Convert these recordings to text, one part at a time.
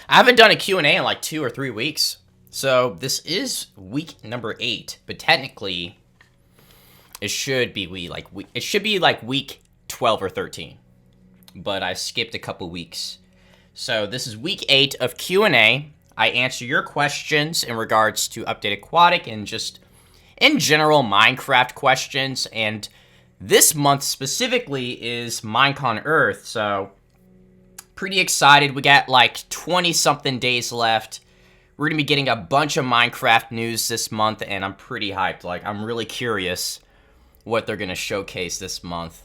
I haven't done a Q&A in like 2 or 3 weeks. So this is week number 8, but technically it should be week 12 or 13. But I skipped a couple weeks. So this is week 8 of Q&A. I answer your questions in regards to Update Aquatic and just in general Minecraft questions. And this month specifically is Minecon Earth, so pretty excited. We got like 20 something days left. We're gonna be getting a bunch of Minecraft news this month, and I'm pretty hyped. Like, I'm really curious what they're gonna showcase this month.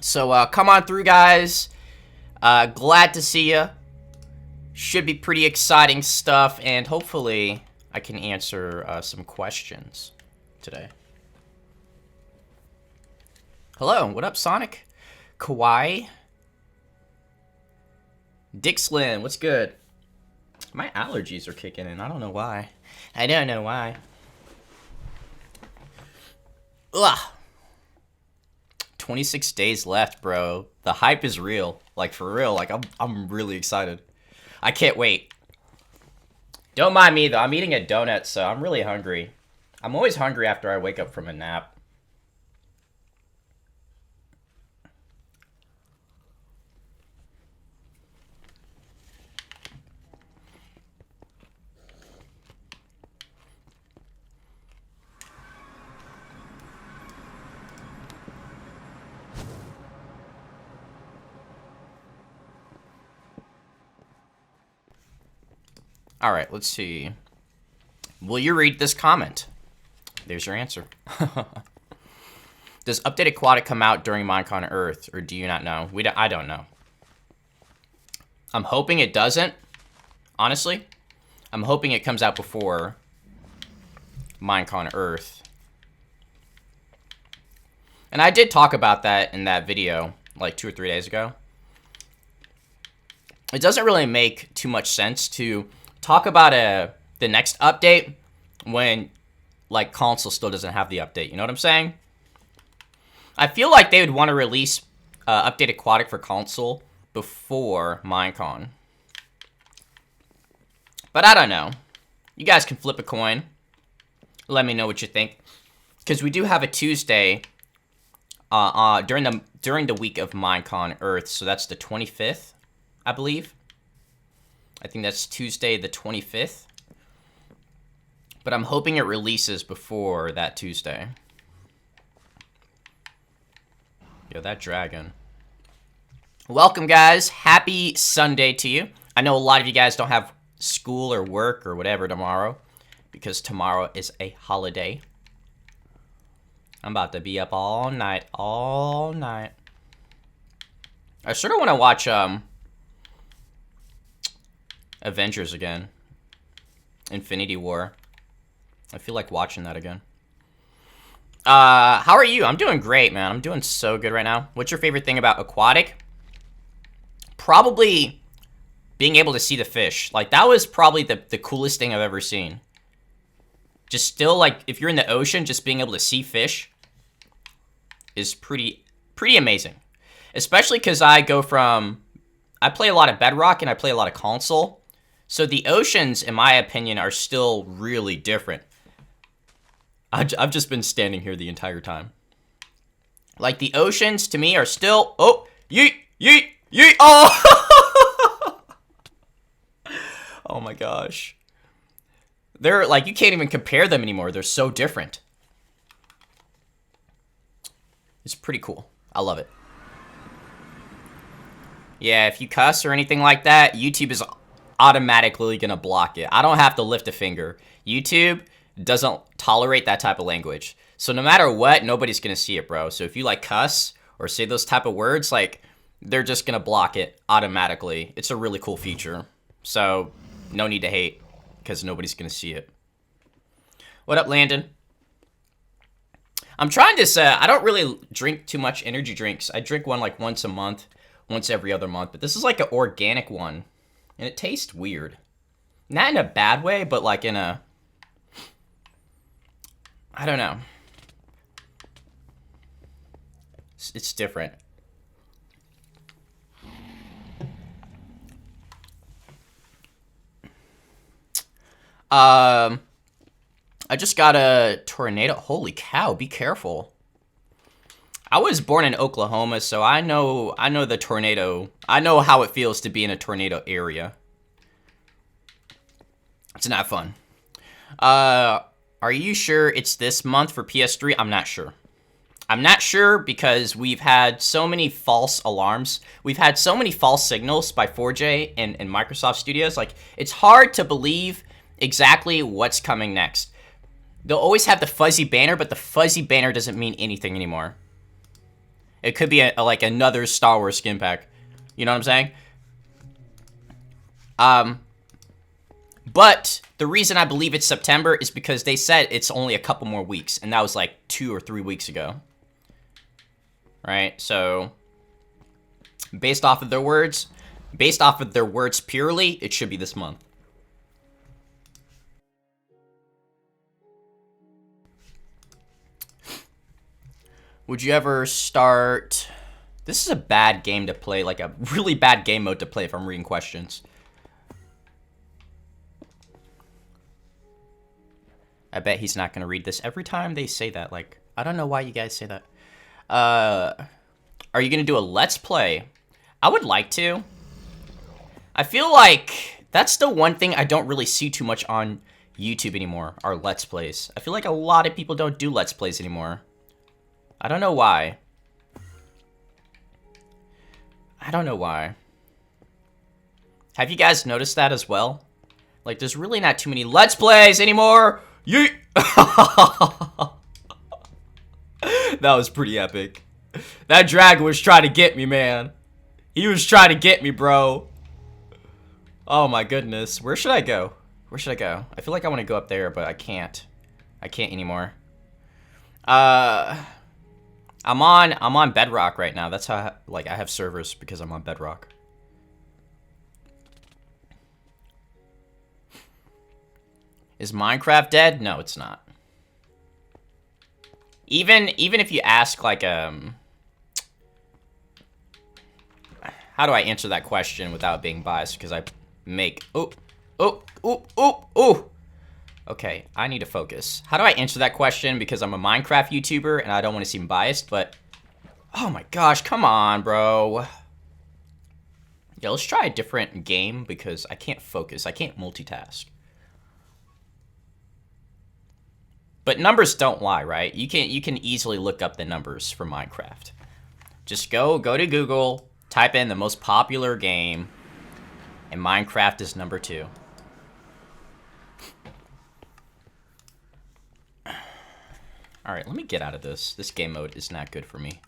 So come on through, guys. Glad to see you. Should be pretty exciting stuff, and hopefully I can answer some questions today. Hello, what up, Sonic? Kawaii? Dixlin, what's good? My allergies are kicking in. I don't know why. I don't know why. Ugh. 26 days left, bro. The hype is real. Like, for real. Like, I'm really excited. I can't wait. Don't mind me, though. I'm eating a donut, so I'm really hungry. I'm always hungry after I wake up from a nap. All right, let's see. Will you read this comment? There's your answer. Does Update Aquatic come out during Minecon Earth, or do you not know? I don't know. I'm hoping it doesn't, honestly. I'm hoping it comes out before Minecon Earth. And I did talk about that in that video, like 2 or 3 days ago. It doesn't really make too much sense to talk about the next update when, like, console still doesn't have the update. You know what I'm saying? I feel like they would want to release Update Aquatic for console before Minecon. But I don't know. You guys can flip a coin. Let me know what you think. Because we do have a Tuesday during the week of Minecon Earth. So that's the 25th, I believe. I think that's Tuesday the 25th. But I'm hoping it releases before that Tuesday. Yo, that dragon. Welcome, guys. Happy Sunday to you. I know a lot of you guys don't have school or work or whatever tomorrow, because tomorrow is a holiday. I'm about to be up all night. All night. I sort of want to watch Avengers again. Infinity War. I feel like watching that again. How are you? I'm doing great, man. I'm doing so good right now. What's your favorite thing about Aquatic? Probably being able to see the fish. Like, that was probably the coolest thing I've ever seen. Just still, like, if you're in the ocean, just being able to see fish is pretty amazing. Especially because I play a lot of Bedrock and I play a lot of console. So the oceans, in my opinion, are still really different. I've just been standing here the entire time. Like, the oceans, to me, are still... Oh! Yeet! Yeet! Yeet! Oh! Oh my gosh. They're, like, you can't even compare them anymore. They're so different. It's pretty cool. I love it. Yeah, if you cuss or anything like that, YouTube is automatically gonna block it. I don't have to lift a finger. YouTube doesn't tolerate that type of language. So no matter what, nobody's gonna see it, bro. So if you, like, cuss or say those type of words, like, they're just gonna block it automatically. It's a really cool feature. So no need to hate, because nobody's gonna see it. What up, Landon? I'm trying to say, I don't really drink too much energy drinks. I drink one like once a month, once every other month. But this is like an organic one. And it tastes weird. Not in a bad way, but like in a... I don't know. It's different. I just got a tornado. Holy cow, be careful. I was born in Oklahoma, so I know the tornado. I know how it feels to be in a tornado area. It's not fun. Are you sure it's this month for PS3? I'm not sure. I'm not sure because we've had so many false alarms. We've had so many false signals by 4J and Microsoft Studios. Like, it's hard to believe exactly what's coming next. They'll always have the fuzzy banner, but the fuzzy banner doesn't mean anything anymore. It could be like another Star Wars skin pack. You know what I'm saying? But the reason I believe it's September is because they said it's only a couple more weeks, and that was like 2 or 3 weeks ago. Right? So, based off of their words purely, it should be this month. Would you ever start... This is a bad game to play, like a really bad game mode to play if I'm reading questions. I bet he's not going to read this. Every time they say that, like, I don't know why you guys say that. Are you going to do a Let's Play? I would like to. I feel like that's the one thing I don't really see too much on YouTube anymore, are Let's Plays. I feel like a lot of people don't do Let's Plays anymore. I don't know why. I don't know why. Have you guys noticed that as well? Like, there's really not too many Let's Plays anymore! Yeet! That was pretty epic. That dragon was trying to get me, man. He was trying to get me, bro. Oh my goodness. Where should I go? Where should I go? I feel like I want to go up there, but I can't. I can't anymore. I'm on Bedrock right now. That's how, like, I have servers because I'm on Bedrock. Is Minecraft dead? No, it's not. Even if you ask, like, how do I answer that question without being biased? Because I make, okay, I need to focus. How do I answer that question? Because I'm a Minecraft YouTuber and I don't want to seem biased, but... Oh my gosh, come on, bro. Yeah, let's try a different game because I can't focus. I can't multitask. But numbers don't lie, right? You can easily look up the numbers for Minecraft. Just go to Google, type in the most popular game, and Minecraft is number 2. Alright, let me get out of this. This game mode is not good for me.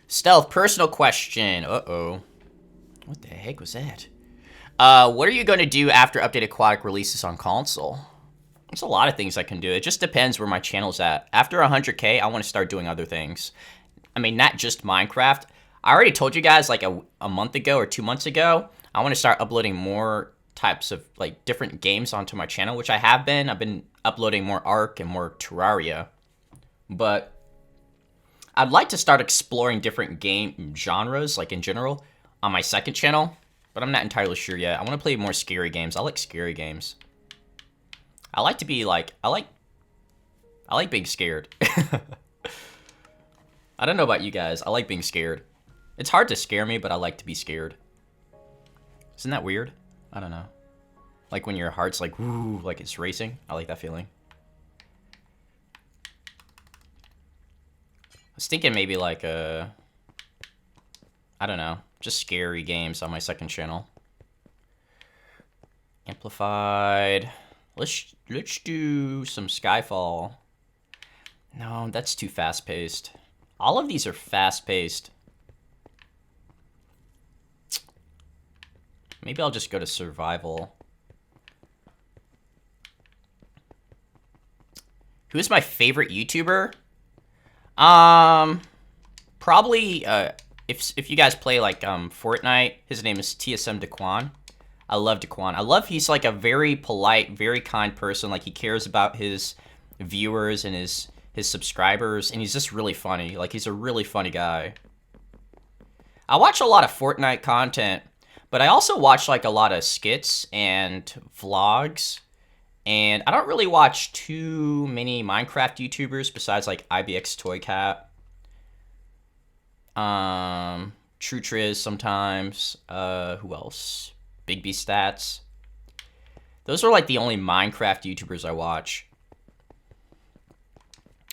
Stealth, personal question. Uh-oh. What the heck was that? What are you going to do after Update Aquatic releases on console? There's a lot of things I can do. It just depends where my channel's at. After 100K, I want to start doing other things. I mean, not just Minecraft. I already told you guys like a month ago or 2 months ago, I want to start uploading more types of like different games onto my channel, which I have been. I've been uploading more Ark and more Terraria. But I'd like to start exploring different game genres, like in general, on my second channel. But I'm not entirely sure yet. I want to play more scary games. I like scary games. I like to be like, I like being scared. I don't know about you guys. I like being scared. It's hard to scare me, but I like to be scared. Isn't that weird? I don't know. Like when your heart's like, woo, like it's racing. I like that feeling. I was thinking maybe like I don't know, just scary games on my second channel. Amplified. Let's do some Skyfall. No, that's too fast-paced. All of these are fast-paced. Maybe I'll just go to survival. Who is my favorite YouTuber? Probably, if you guys play, like, Fortnite, his name is TSM Daquan. I love Daquan. I love he's, like, a very polite, very kind person. Like, he cares about his viewers and his subscribers, and he's just really funny. Like, he's a really funny guy. I watch a lot of Fortnite content, but I also watch, like, a lot of skits and vlogs And I don't really watch too many Minecraft YouTubers besides like IBX Toycat. True Triz sometimes. Who else? Big B Stats. Those are like the only Minecraft YouTubers I watch.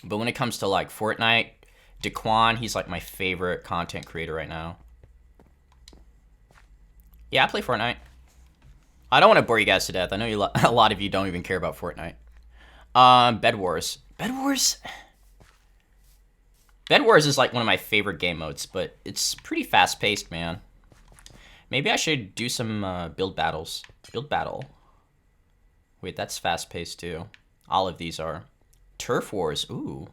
But when it comes to like Fortnite, Daquan, he's like my favorite content creator right now. Yeah, I play Fortnite. I don't want to bore you guys to death. I know a lot of you don't even care about Fortnite. Bed Wars. Bed Wars is like one of my favorite game modes, but it's pretty fast-paced, man. Maybe I should do some build battles. Build battle. Wait, that's fast-paced too. All of these are. Turf Wars. Ooh.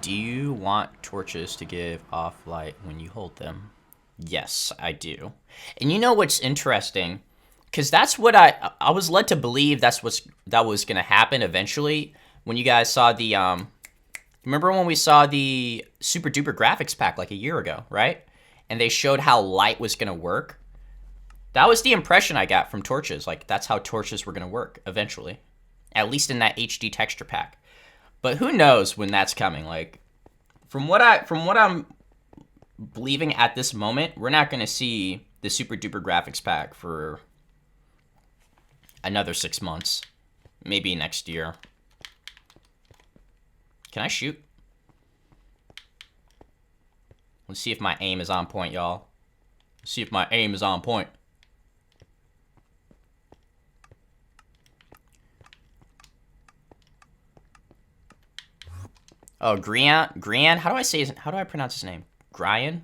Do you want torches to give off light when you hold them? Yes, I do. And you know what's interesting? Because that's what I was led to believe that was going to happen eventually. When you guys saw the, remember when we saw the super duper graphics pack like a year ago, right? And they showed how light was going to work. That was the impression I got from torches. Like, that's how torches were going to work eventually. At least in that HD texture pack. But who knows when that's coming? Like, from what I'm believing at this moment, we're not going to see the super duper graphics pack for another 6 months. Maybe next year. Can I shoot? Let's see if my aim is on point, y'all. Let's see if my aim is on point. Oh, Grian? How do I pronounce his name? Grian?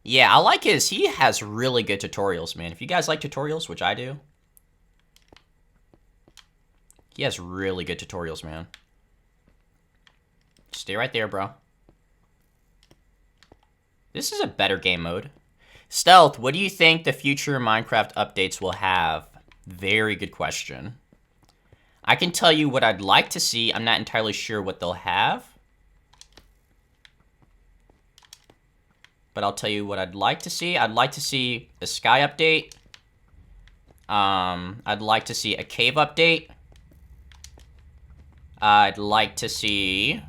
Yeah, I like he has really good tutorials, man. If you guys like tutorials, which I do. He has really good tutorials, man. Stay right there, bro. This is a better game mode. Stealth, what do you think the future Minecraft updates will have? Very good question. I can tell you what I'd like to see. I'm not entirely sure what they'll have. But I'll tell you what I'd like to see. I'd like to see a sky update. I'd like to see a cave update. I'd like to see...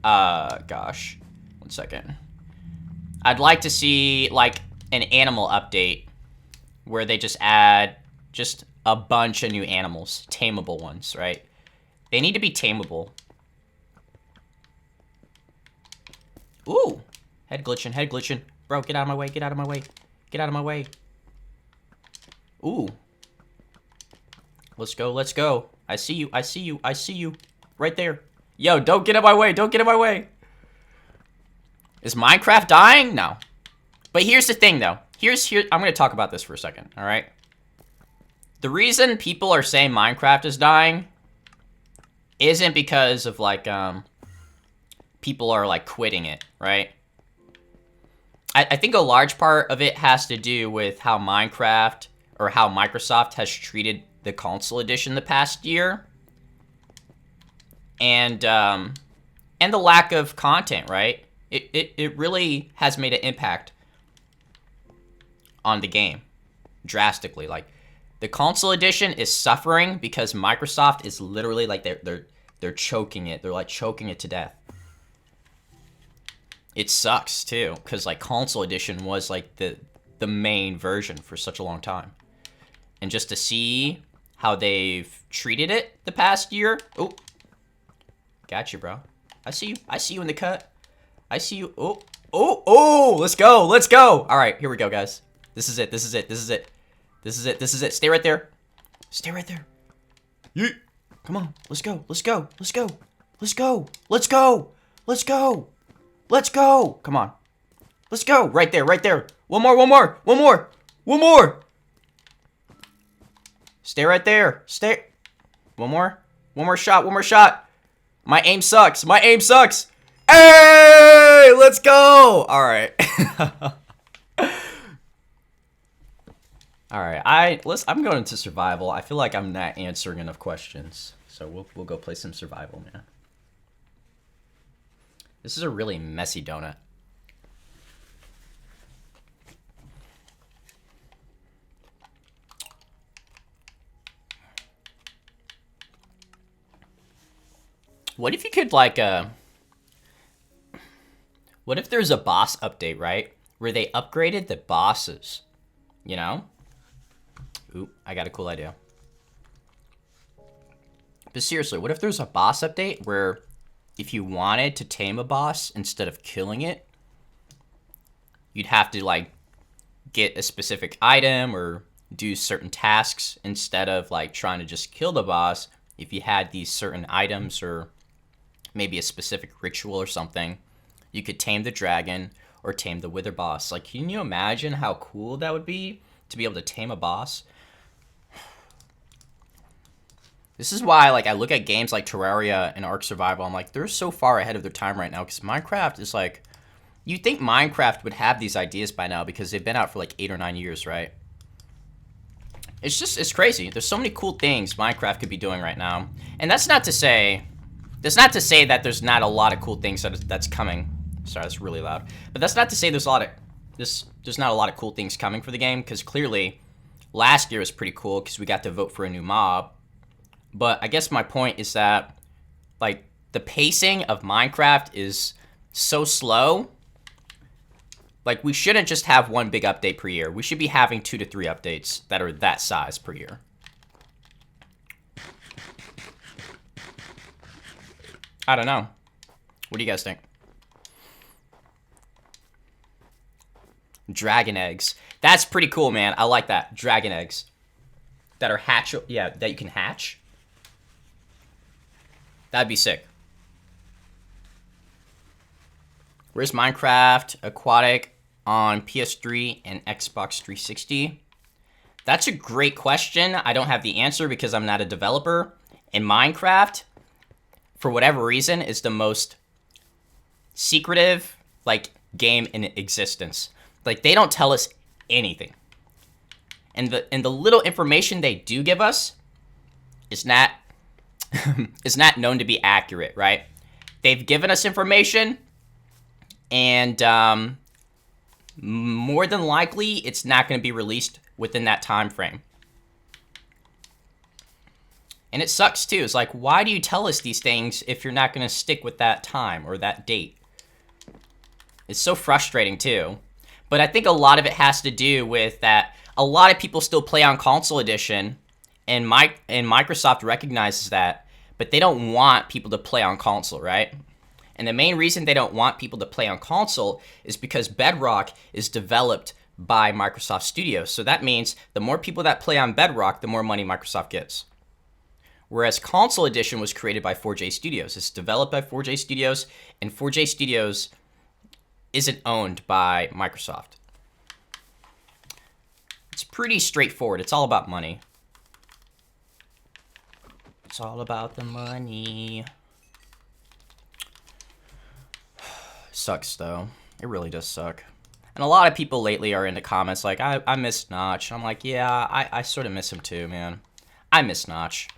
gosh. 1 second. I'd like to see, like, an animal update. Where they just add... just a bunch of new animals. Tameable ones, right? They need to be tameable. Ooh! Head glitching, head glitching. Bro, get out of my way, get out of my way. Get out of my way. Ooh. Let's go, let's go. I see you, I see you, I see you. Right there. Yo, don't get in my way, don't get in my way. Is Minecraft dying? No. But here's the thing, though. I'm going to talk about this for a second, alright? The reason people are saying Minecraft is dying isn't because of, like, people are, like, quitting it, right? I think a large part of it has to do with how Minecraft, or how Microsoft has treated the console edition the past year. And the lack of content, right? It really has made an impact on the game. Drastically, like... The console edition is suffering because Microsoft is literally like they're choking it. They're like choking it to death. It sucks too because like console edition was like the main version for such a long time. And just to see how they've treated it the past year. Oh. Gotcha, bro. I see you. I see you in the cut. I see you. Oh. Oh, oh, let's go. Let's go. All right, here we go, guys. This is it. This is it. This is it. This is it. This is it. Stay right there. Stay right there. Yeet. Come on. Let's go. Let's go. Let's go. Let's go. Let's go. Let's go. Let's go. Come on. Let's go. Right there. Right there. One more. One more. One more. One more. Stay right there. Stay. One more. One more shot. One more shot. My aim sucks. My aim sucks. Hey! Let's go. All right. All right, I'm going into survival. I feel like I'm not answering enough questions, so we'll go play some survival, man. This is a really messy donut. What if you could, like, what if there's a boss update, right? Where they upgraded the bosses, you know? Ooh, I got a cool idea. But seriously, what if there's a boss update where if you wanted to tame a boss instead of killing it, you'd have to, like, get a specific item or do certain tasks instead of, like, trying to just kill the boss. If you had these certain items or maybe a specific ritual or something, you could tame the dragon or tame the wither boss. Like, can you imagine how cool that would be to be able to tame a boss? This is why, like, I look at games like Terraria and Ark Survival, I'm like, they're so far ahead of their time right now, because Minecraft is like, you'd think Minecraft would have these ideas by now because they've been out for like 8 or 9 years, right? It's crazy. There's so many cool things Minecraft could be doing right now. And that's not to say that there's not a lot of cool things that's coming. Sorry, that's really loud. But that's not to say there's not a lot of cool things coming for the game, because clearly last year was pretty cool because we got to vote for a new mob. But I guess my point is that, like, the pacing of Minecraft is so slow. Like, we shouldn't just have one big update per year. We should be having 2 to 3 updates that are that size per year. I don't know. What do you guys think? Dragon eggs. That's pretty cool, man. I like that. Dragon eggs. That are hatch... Yeah, that you can hatch. That'd be sick. Where's Minecraft Aquatic on PS3 and Xbox 360? That's a great question. I don't have the answer because I'm not a developer. And Minecraft, for whatever reason, is the most secretive, like, game in existence. Like, they don't tell us anything. And the little information they do give us is not is not known to be accurate, right? They've given us information, and more than likely, it's not going to be released within that time frame. And it sucks too. It's like, why do you tell us these things if you're not going to stick with that time or that date? It's so frustrating too. But I think a lot of it has to do with that a lot of people still play on console edition, and Microsoft recognizes that, but they don't want people to play on console, right? And the main reason they don't want people to play on console is because Bedrock is developed by Microsoft Studios. So that means the more people that play on Bedrock, the more money Microsoft gets. Whereas Console Edition was created by 4J Studios. It's developed by 4J Studios, and 4J Studios isn't owned by Microsoft. It's pretty straightforward. It's all about money. It's all about the money. Sucks, though. It really does suck. And a lot of people lately are in the comments like, I miss Notch. I'm like, yeah, I sort of miss him too, man. I miss Notch.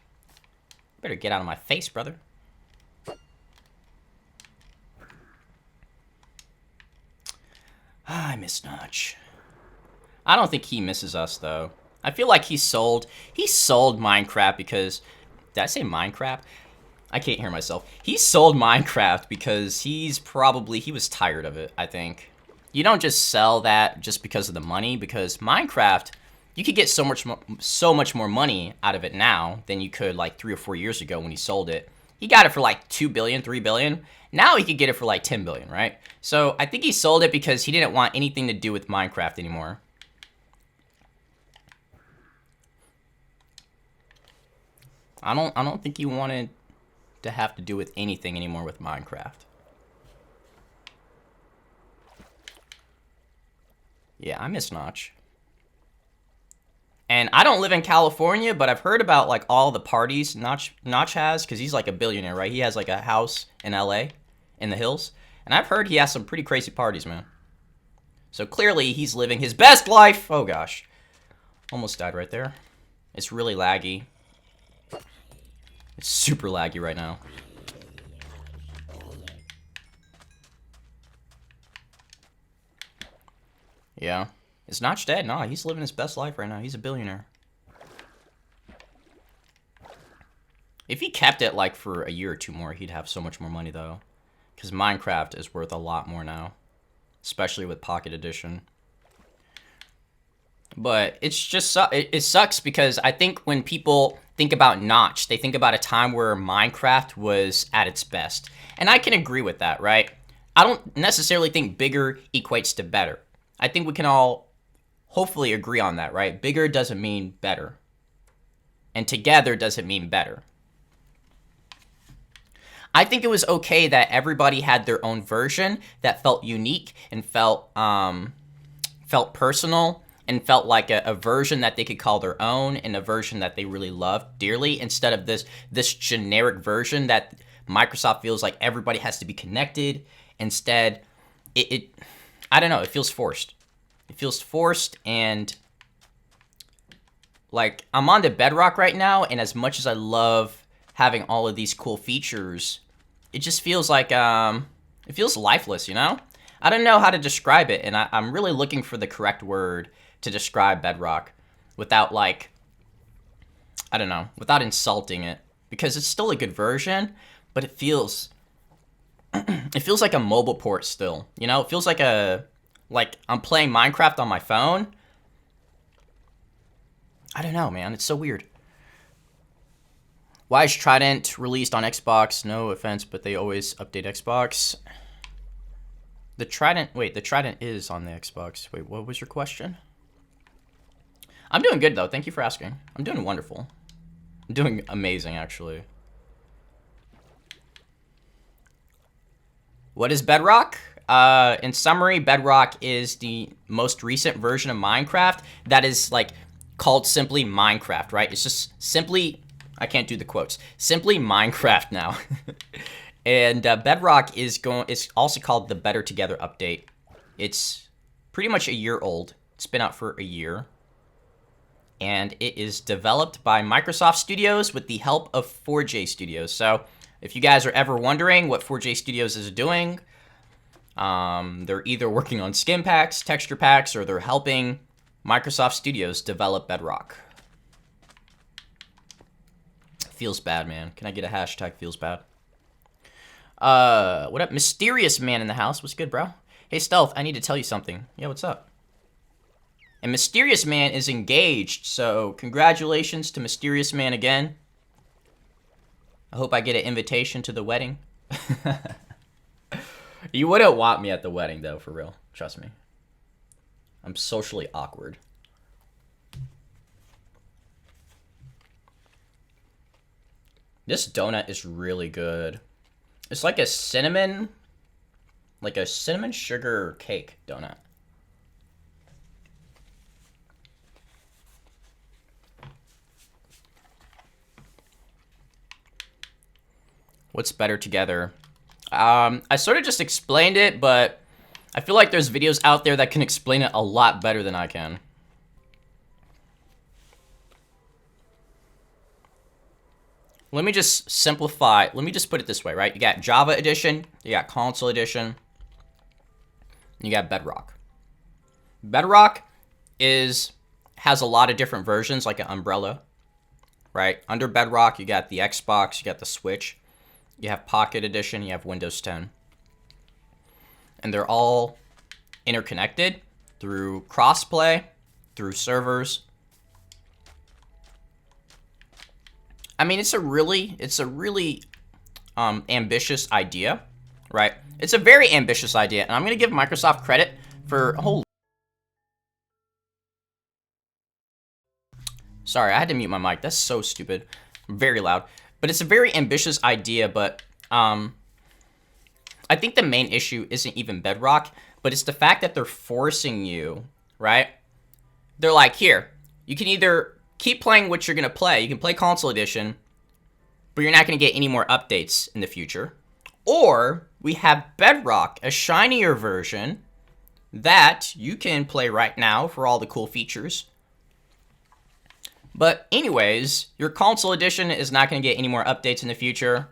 Better get out of my face, brother. I miss Notch. I don't think he misses us, though. I feel like he sold Minecraft because... Did I say Minecraft? I can't hear myself. He sold Minecraft because he was tired of it, I think. You don't just sell that just because of the money, because Minecraft, you could get so much more money out of it now than you could like 3 or 4 years ago when he sold it. He got it for like 2 billion, 3 billion. Now he could get it for like 10 billion, right? So I think he sold it because he didn't want anything to do with Minecraft anymore. I don't think he wanted to have to do with anything anymore with Minecraft. Yeah, I miss Notch. And I don't live in California, but I've heard about like all the parties Notch has, because he's like a billionaire, right? He has like a house in LA, in the hills. And I've heard he has some pretty crazy parties, man. So clearly he's living his best life. Oh gosh. Almost died right there. It's really laggy. It's super laggy right now. Yeah. Is Notch dead? No, he's living his best life right now. He's a billionaire. If he kept it like for a year or two more, he'd have so much more money though. Because Minecraft is worth a lot more now. Especially with Pocket Edition. But it's just, it sucks because I think when people think about Notch, they think about a time where Minecraft was at its best. And I can agree with that, right? I don't necessarily think bigger equates to better. I think we can all hopefully agree on that, right? Bigger doesn't mean better. And together doesn't mean better. I think it was okay that everybody had their own version that felt unique and felt personal and felt like a version that they could call their own and a version that they really loved dearly, instead of this generic version that Microsoft feels like everybody has to be connected. Instead, I don't know, it feels forced. It feels forced, and like, I'm on the Bedrock right now, and as much as I love having all of these cool features, it just feels like, it feels lifeless, you know? I don't know how to describe it, and I'm really looking for the correct word to describe Bedrock without, like, I don't know, without insulting it, because it's still a good version, but it feels like a mobile port still, you know? It feels like I'm playing Minecraft on my phone. I don't know, man, it's so weird. Why is Trident released on Xbox? No offense, but they always update Xbox. The Trident is on the Xbox. Wait, what was your question? I'm doing good, though. Thank you for asking. I'm doing wonderful. I'm doing amazing, actually. What is Bedrock? In summary, Bedrock is the most recent version of Minecraft that is, like, called simply Minecraft, right? It's just simply... I can't do the quotes. Simply Minecraft now. And Bedrock is also called the Better Together update. It's pretty much a year old. It's been out for a year. And it is developed by Microsoft Studios with the help of 4J Studios. So if you guys are ever wondering what 4J Studios is doing, they're either working on skin packs, texture packs, or they're helping Microsoft Studios develop Bedrock. Feels bad, man. Can I get a hashtag feels bad? What up? Mysterious man in the house. What's good, bro? Hey, Stealth, I need to tell you something. Yeah, what's up? And Mysterious Man is engaged, so congratulations to Mysterious Man again. I hope I get an invitation to the wedding. You wouldn't want me at the wedding, though, for real. Trust me. I'm socially awkward. This donut is really good. It's like a cinnamon sugar cake donut. What's better together? I sort of just explained it, but I feel like there's videos out there that can explain it a lot better than I can. Let me just simplify. Let me just put it this way, right? You got Java Edition, you got Console Edition, and you got Bedrock. Bedrock has a lot of different versions, like an umbrella, right? Under Bedrock, you got the Xbox, you got the Switch, you have Pocket Edition, you have Windows 10. And they're all interconnected through crossplay, through servers. I mean, it's a really ambitious idea, right? It's a very ambitious idea, and I'm gonna give Microsoft credit for Sorry, I had to mute my mic. That's so stupid. Very loud. But it's a very ambitious idea, but I think the main issue isn't even Bedrock, but it's the fact that they're forcing you, right? They're like, here, you can either keep playing what you're going to play. You can play Console Edition, but you're not going to get any more updates in the future. Or we have Bedrock, a shinier version that you can play right now for all the cool features. But anyways, your Console Edition is not going to get any more updates in the future.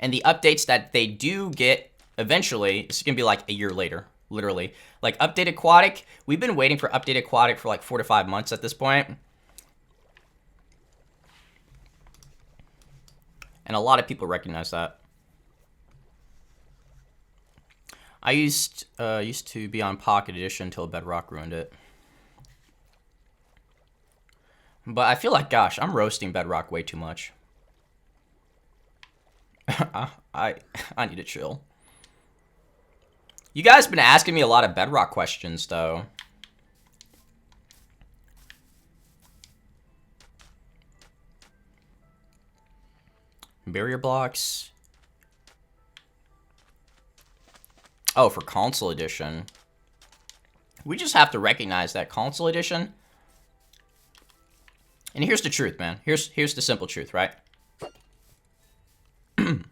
And the updates that they do get eventually, it's going to be like a year later, literally. Like Update Aquatic, we've been waiting for Update Aquatic for like 4 to 5 months at this point. And a lot of people recognize that. I used to be on Pocket Edition until Bedrock ruined it. But I feel like, gosh, I'm roasting Bedrock way too much. I need to chill. You guys been asking me a lot of Bedrock questions, though. Barrier blocks. Oh, for console edition. We just have to recognize that console edition. And here's the truth, man. Here's the simple truth, right? And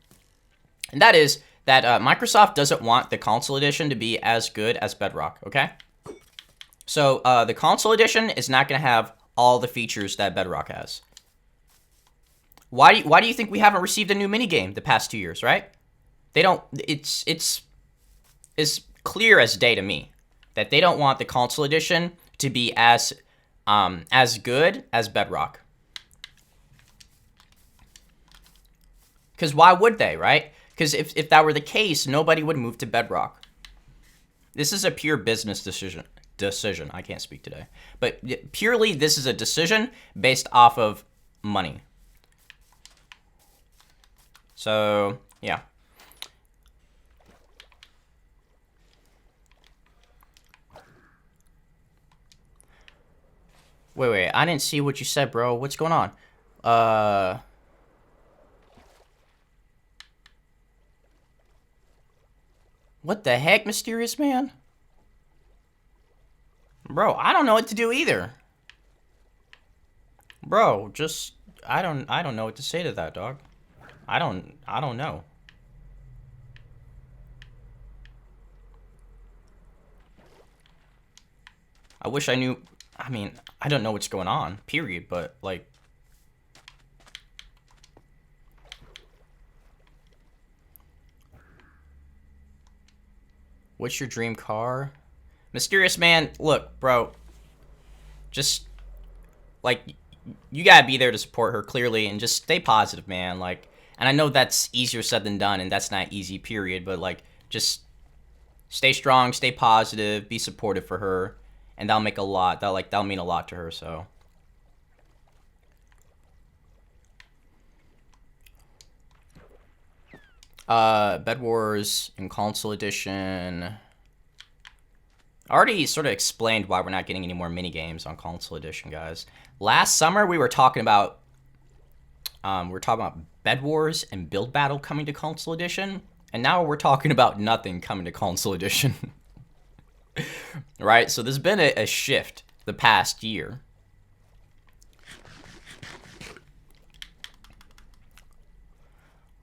that is that Microsoft doesn't want the console edition to be as good as Bedrock, okay? So the console edition is not going to have all the features that Bedrock has. Why do you think we haven't received a new minigame the past 2 years, right? They don't. It's clear as day to me that they don't want the console edition to be as good as Bedrock. Because why would they, right? Because if that were the case, nobody would move to Bedrock. This is a pure business decision. I can't speak today. But purely, this is a decision based off of money. So, yeah. Wait, I didn't see what you said, bro. What's going on? What the heck, Mysterious Man? Bro, I don't know what to do either. Bro, just I don't know what to say to that, dog. I don't know. I wish I knew. I mean, I don't know what's going on, period, but like what's your dream car? Mysterious Man, look, bro. Just like you gotta be there to support her clearly and just stay positive, man. Like, and I know that's easier said than done and that's not easy, period, but like just stay strong, stay positive, be supportive for her, and that'll make a lot. That'll mean a lot to her, so. Bed Wars in console edition. I already sort of explained why we're not getting any more mini games on console edition, guys. Last summer we were talking about Bed Wars and Build Battle coming to console edition, and now we're talking about nothing coming to console edition. Right? So there's been a shift the past year.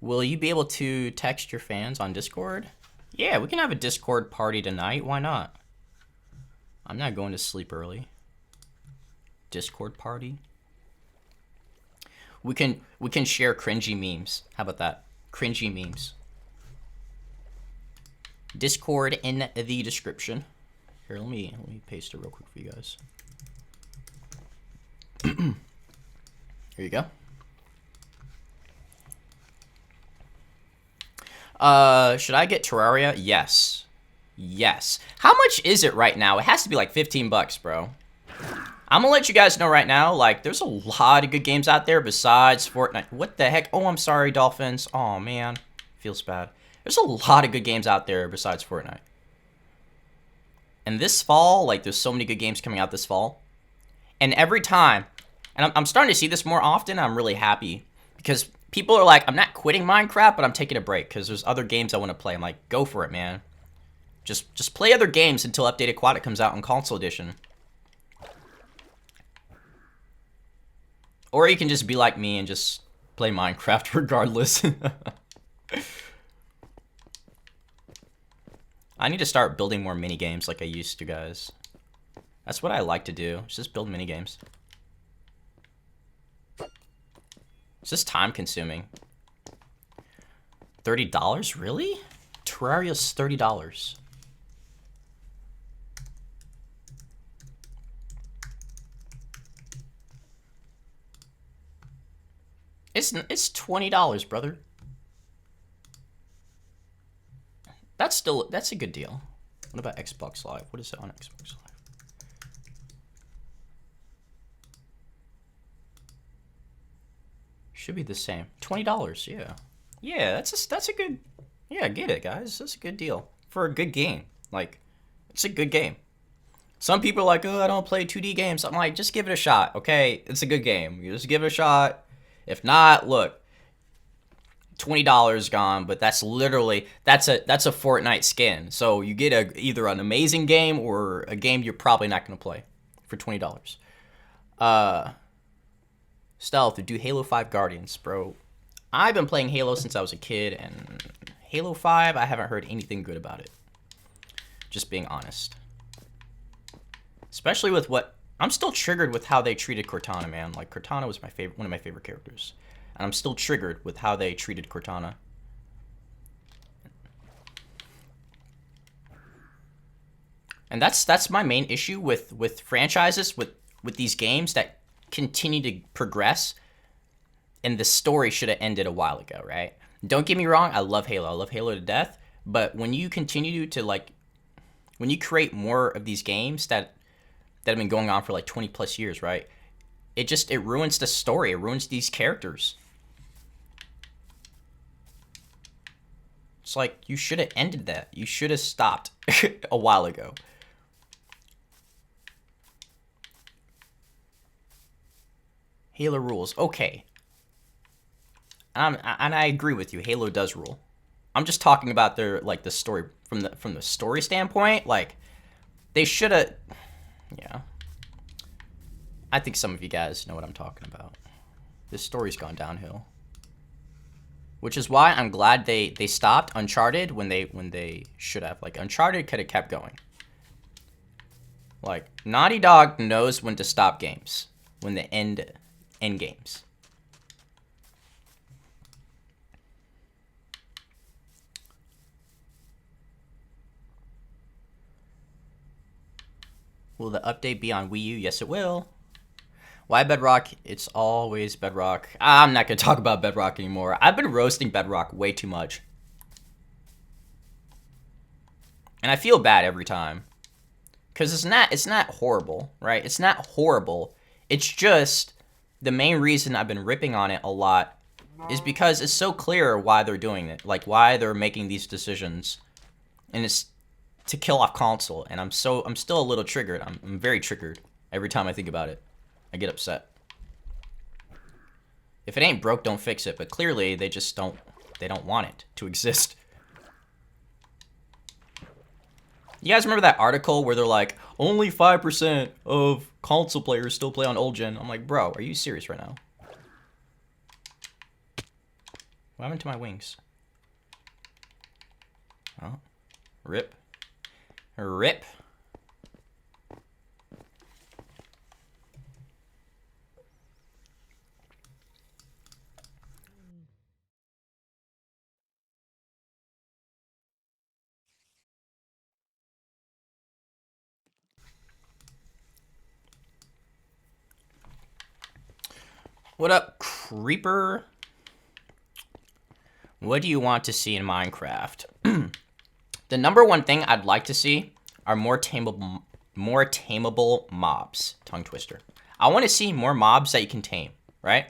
Will you be able to text your fans on Discord? Yeah, we can have a Discord party tonight. Why not? I'm not going to sleep early. Discord party. We can share cringy memes. How about that? Cringy memes. Discord in the description. Here, let me paste it real quick for you guys. Here you go. Should I get Terraria? Yes. Yes. How much is it right now? It has to be like 15 bucks, bro. I'm gonna let you guys know right now, like, there's a lot of good games out there besides Fortnite. What the heck? Oh, I'm sorry, Dolphins. Oh, man. Feels bad. There's a lot of good games out there besides Fortnite. And this fall, like, there's so many good games coming out this fall. And every time, and I'm starting to see this more often, I'm really happy. Because people are like, I'm not quitting Minecraft, but I'm taking a break. Because there's other games I want to play. I'm like, go for it, man. Just play other games until Update Aquatic comes out in console edition. Or you can just be like me and just play Minecraft regardless. I need to start building more mini games like I used to, guys. That's what I like to do. Just build mini games. It's just time consuming. $30? Really? Terraria's $30. it's $20, brother. That's a good deal. What about Xbox Live? What is it on Xbox Live? Should be the same. $20, yeah. Yeah, that's a good. Yeah, get it, guys. That's a good deal for a good game. Like, it's a good game. Some people are like, oh, I don't play 2D games. I'm like, just give it a shot, okay? It's a good game. You just give it a shot. If not, look, $20 gone, but that's literally that's a Fortnite skin. So you get either an amazing game or a game you're probably not gonna play for $20. Stealth, do Halo 5 Guardians, bro. I've been playing Halo since I was a kid, and Halo 5, I haven't heard anything good about it. Just being honest. Especially with what... I'm still triggered with how they treated Cortana, man. Like, Cortana was one of my favorite characters. And I'm still triggered with how they treated Cortana. And that's my main issue with franchises, with these games that continue to progress. And the story should have ended a while ago, right? Don't get me wrong, I love Halo. I love Halo to death. But when you continue to, like... When you create more of these games that have been going on for like 20 plus years, right? It ruins the story. It ruins these characters. It's like, you should have ended that. You should have stopped a while ago. Halo rules. Okay. And I agree with you. Halo does rule. I'm just talking about their, like, the story from the story standpoint. Like, they should have... Yeah. I think some of you guys know what I'm talking about. This story's gone downhill. Which is why I'm glad they stopped Uncharted when they should have. Like, Uncharted could have kept going. Like, Naughty Dog knows when to stop games. When to end games. Will the update be on Wii U? Yes, it will. Why Bedrock? It's always Bedrock. I'm not going to talk about Bedrock anymore. I've been roasting Bedrock way too much. And I feel bad every time. Because it's not horrible, right? It's not horrible. It's just the main reason I've been ripping on it a lot is because it's so clear why they're doing it. Like, why they're making these decisions. And it's to kill off console, and I'm still a little triggered. I'm very triggered every time I think about it. I get upset. If it ain't broke, don't fix it. But clearly, they just don't want it to exist. You guys remember that article where they're like, only 5% of console players still play on old gen? I'm like, bro, are you serious right now? What happened to my wings? Oh, rip. Rip. What up, Creeper? What do you want to see in Minecraft? The number one thing I'd like to see are more tameable mobs. Tongue twister. I want to see more mobs that you can tame, right?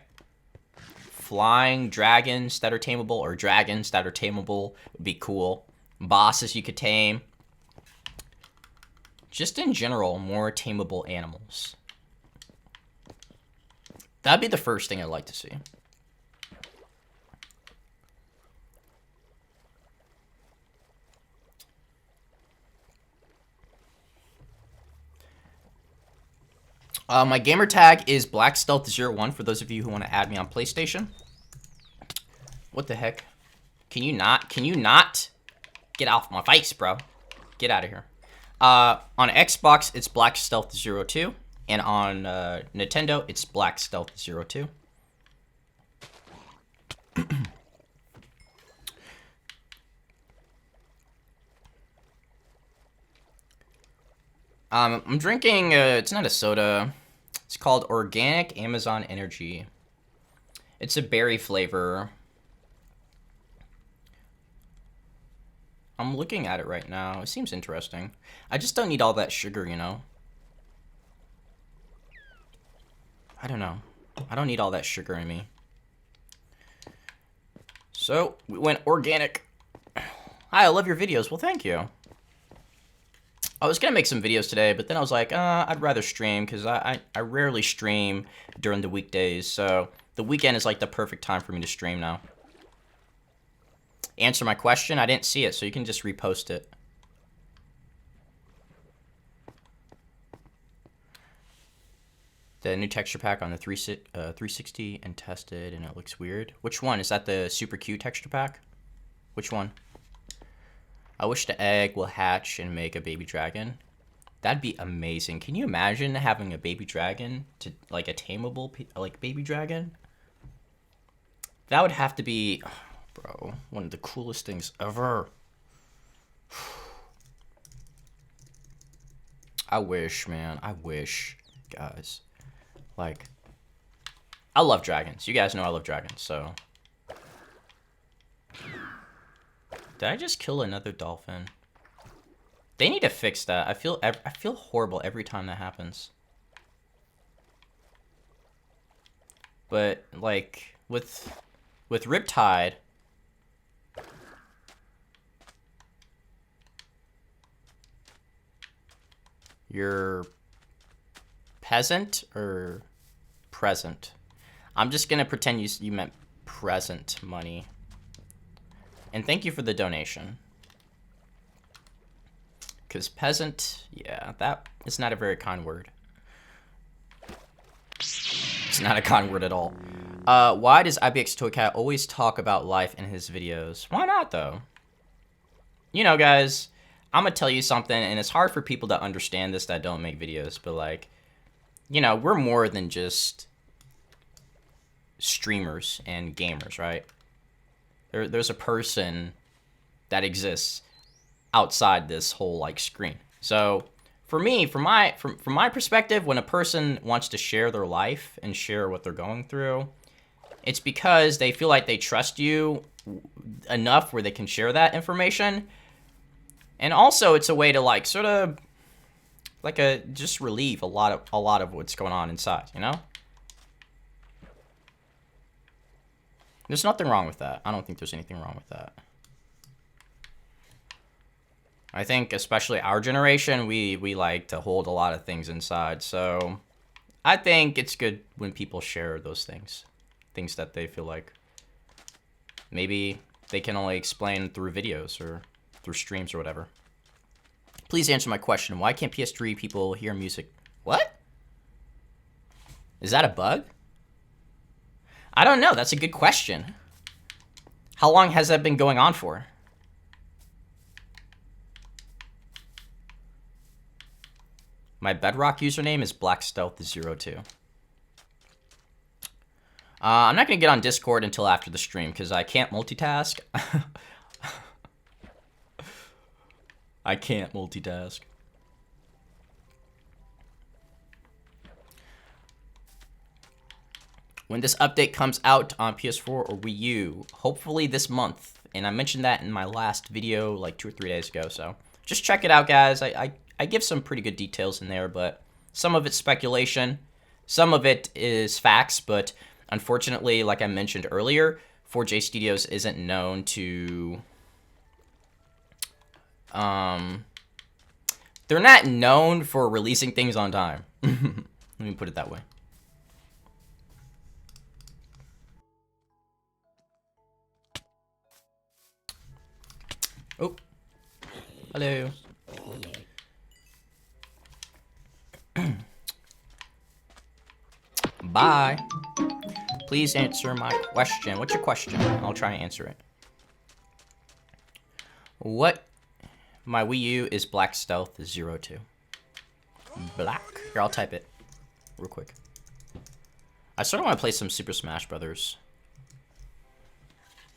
Flying dragons that are tameable, or dragons that are tameable would be cool. Bosses you could tame. Just in general, more tameable animals. That'd be the first thing I'd like to see. My gamer tag is BlackStealth01 for those of you who want to add me on PlayStation. What the heck? Can you not get off my face, bro? Get out of here. On Xbox, it's BlackStealth02. And on Nintendo, it's BlackStealth02. I'm drinking, it's not a soda. It's called Organic Amazon Energy. It's a berry flavor. I'm looking at it right now. It seems interesting. I just don't need all that sugar, you know? I don't know. I don't need all that sugar in me. So, we went organic. Hi, I love your videos. Well, thank you. I was gonna make some videos today, but then I was like, I'd rather stream, because I rarely stream during the weekdays, so the weekend is like the perfect time for me to stream now. Answer my question? I didn't see it, so you can just repost it. The new texture pack on the 360 and tested, and it looks weird. Which one? Is that the super cute texture pack? Which one? I wish the egg will hatch and make a baby dragon. That'd be amazing. Can you imagine having a baby dragon, to like a tameable like baby dragon? That would have to be, oh, bro, one of the coolest things ever. I wish, man. I wish, guys. Like, I love dragons. You guys know I love dragons, so. Did I just kill another dolphin? They need to fix that. I feel horrible every time that happens. But like with Riptide, you're peasant or present? I'm just gonna pretend you meant present money. And thank you for the donation. Because peasant, yeah, that is not a very kind word. It's not a kind word at all. Why does IBX Toycat always talk about life in his videos? Why not, though? You know, guys, I'm gonna tell you something, and it's hard for people to understand this that don't make videos, but, like, you know, we're more than just streamers and gamers, right? There's a person that exists outside this whole like screen. So for me, from my perspective, when a person wants to share their life and share what they're going through, it's because they feel like they trust you enough where they can share that information. And also it's a way to like sort of like just relieve a lot of what's going on inside, you know? There's nothing wrong with that. I don't think there's anything wrong with that. I think especially our generation, we like to hold a lot of things inside. So I think it's good when people share those things. Things that they feel like maybe they can only explain through videos or through streams or whatever. Please answer my question. Why can't PS3 people hear music? What? Is that a bug? I don't know. That's a good question. How long has that been going on for? My Bedrock username is BlackStealth02. I'm not going to get on Discord until after the stream because I can't multitask. I can't multitask. When this update comes out on PS4 or Wii U, hopefully this month. And I mentioned that in my last video like 2 or 3 days ago, so just check it out, guys. I give some pretty good details in there, but some of it's speculation. Some of it is facts, but unfortunately, like I mentioned earlier, 4J Studios isn't known to... they're not known for releasing things on time. Let me put it that way. Oh, hello. Bye. Please answer my question. What's your question? I'll try and answer it. What? My Wii U is BlackStealth02. Black. Here, I'll type it real quick. I sort of want to play some Super Smash Brothers.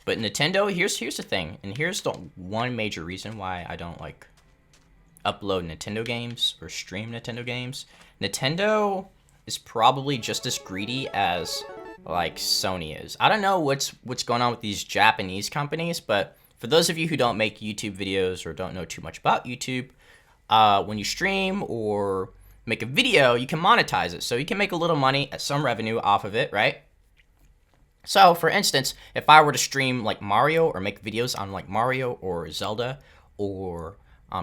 But Nintendo, here's the thing, and here's the one major reason why I don't like upload Nintendo games or stream Nintendo games. Nintendo is probably just as greedy as like Sony is. I don't know what's going on with these Japanese companies, but for those of you who don't make YouTube videos or don't know too much about YouTube, when you stream or make a video, you can monetize it. So you can make a little money, some revenue off of it, right? So for instance, if I were to stream like Mario or make videos on like Mario or Zelda or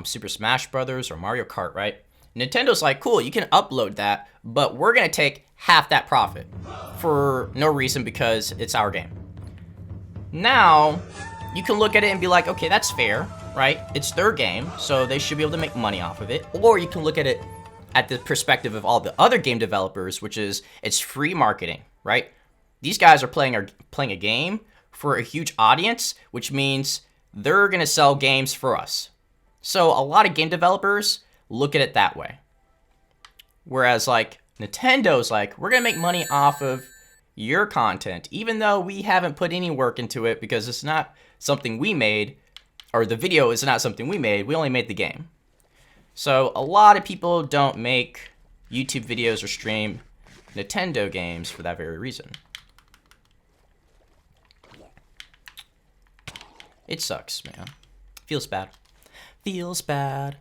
Super Smash Brothers or Mario Kart, right? Nintendo's like, cool, you can upload that, but we're gonna take half that profit for no reason because it's our game. Now, you can look at it and be like, okay, that's fair, right? It's their game, so they should be able to make money off of it. Or you can look at it at the perspective of all the other game developers, which is it's free marketing, right? These guys are playing a game for a huge audience, which means they're gonna sell games for us. So a lot of game developers look at it that way. Whereas like Nintendo's like, we're gonna make money off of your content, even though we haven't put any work into it because it's not something we made, or the video is not something we made, we only made the game. So a lot of people don't make YouTube videos or stream Nintendo games for that very reason. It sucks, man. Feels bad. Feels bad.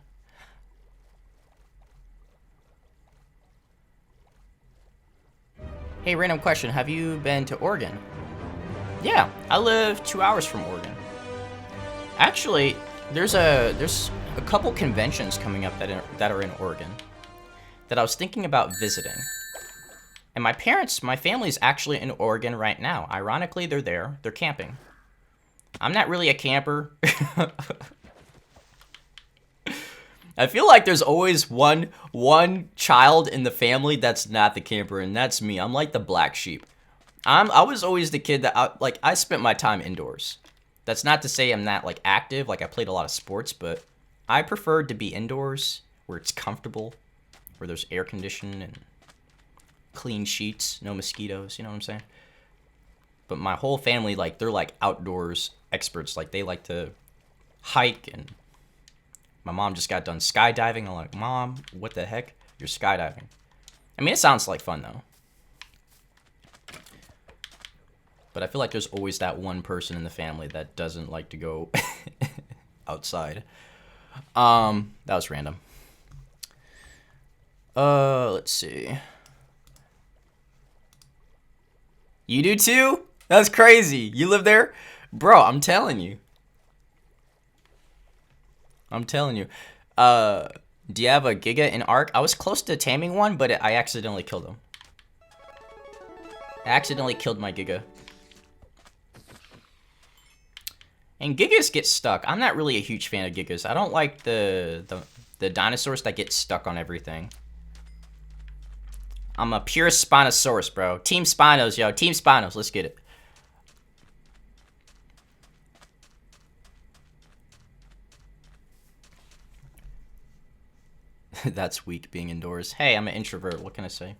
Hey, random question. Have you been to Oregon? Yeah, I live 2 hours from Oregon. Actually, there's a couple conventions coming up that are in Oregon that I was thinking about visiting. And my family's actually in Oregon right now. Ironically, they're there. They're camping. I'm not really a camper. I feel like there's always one child in the family that's not the camper, and that's me. I'm like the black sheep. I was always the kid that I spent my time indoors. That's not to say I'm not like active, like I played a lot of sports, but I preferred to be indoors where it's comfortable, where there's air conditioning and clean sheets, no mosquitoes, you know what I'm saying? But my whole family, like, they're like outdoors experts. Like, they like to hike, and my mom just got done skydiving. I'm like, Mom, what the heck? You're skydiving. I mean, it sounds like fun, though. But I feel like there's always that one person in the family that doesn't like to go outside. That was random. Let's see. You do too? That's crazy. You live there? Bro, I'm telling you. I'm telling you. Do you have a Giga in Ark? I was close to taming one, but I accidentally killed him. I accidentally killed my Giga. And Gigas get stuck. I'm not really a huge fan of Gigas. I don't like the dinosaurs that get stuck on everything. I'm a pure Spinosaurus, bro. Team Spinos, yo. Team Spinos. Let's get it. That's weak, being indoors. Hey, I'm an introvert. What can I say?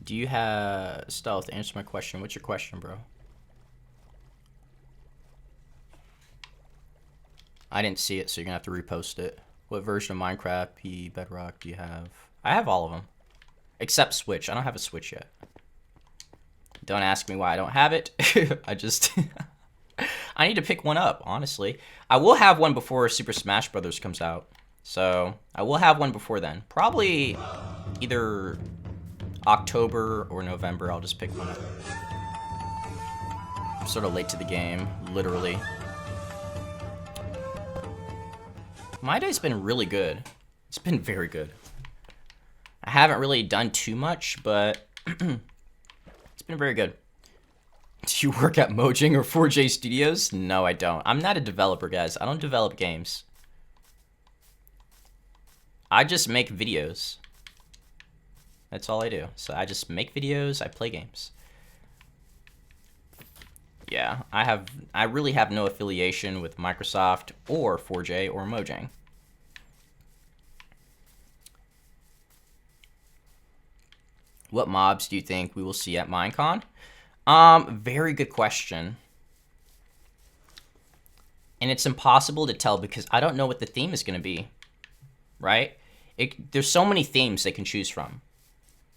Do you have... Stealth, answer my question. What's your question, bro? I didn't see it, so you're gonna have to repost it. What version of Minecraft, Bedrock do you have? I have all of them. Except Switch. I don't have a Switch yet. Don't ask me why I don't have it. I just... I need to pick one up, honestly. I will have one before Super Smash Brothers comes out. So, I will have one before then. Probably either October or November. I'll just pick one up. I'm sort of late to the game, literally. My day's been really good. It's been very good. I haven't really done too much, but it's been very good. Do you work at Mojang or 4J Studios? No, I don't. I'm not a developer, guys. I don't develop games. I just make videos. That's all I do. So I just make videos, I play games. Yeah, I really have no affiliation with Microsoft or 4J or Mojang. What mobs do you think we will see at Minecon? Very good question. And it's impossible to tell because I don't know what the theme is going to be, right? There's so many themes they can choose from.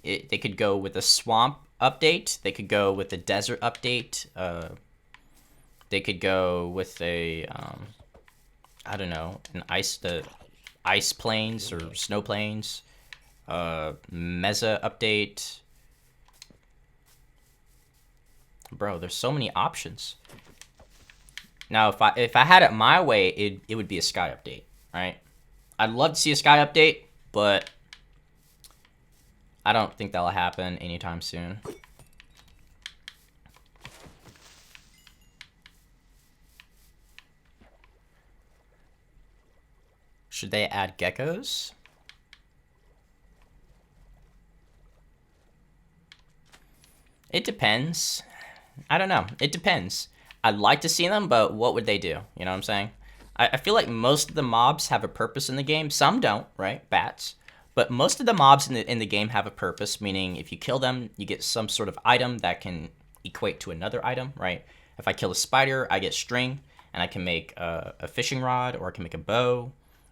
They could go with a swamp update. They could go with a desert update. They could go with a, I don't know, the ice plains or snow plains. Mesa update. Bro, there's so many options. Now, if I had it my way, it would be a sky update, right? I'd love to see a sky update, but I don't think that'll happen anytime soon. Should they add geckos? It depends. I don't know. It depends. I'd like to see them, but what would they do? You know what I'm saying? I feel like most of the mobs have a purpose in the game. Some don't, right? Bats. But most of the mobs in the game have a purpose, meaning if you kill them, you get some sort of item that can equate to another item, right? If I kill a spider, I get string, and I can make a fishing rod, or I can make a bow.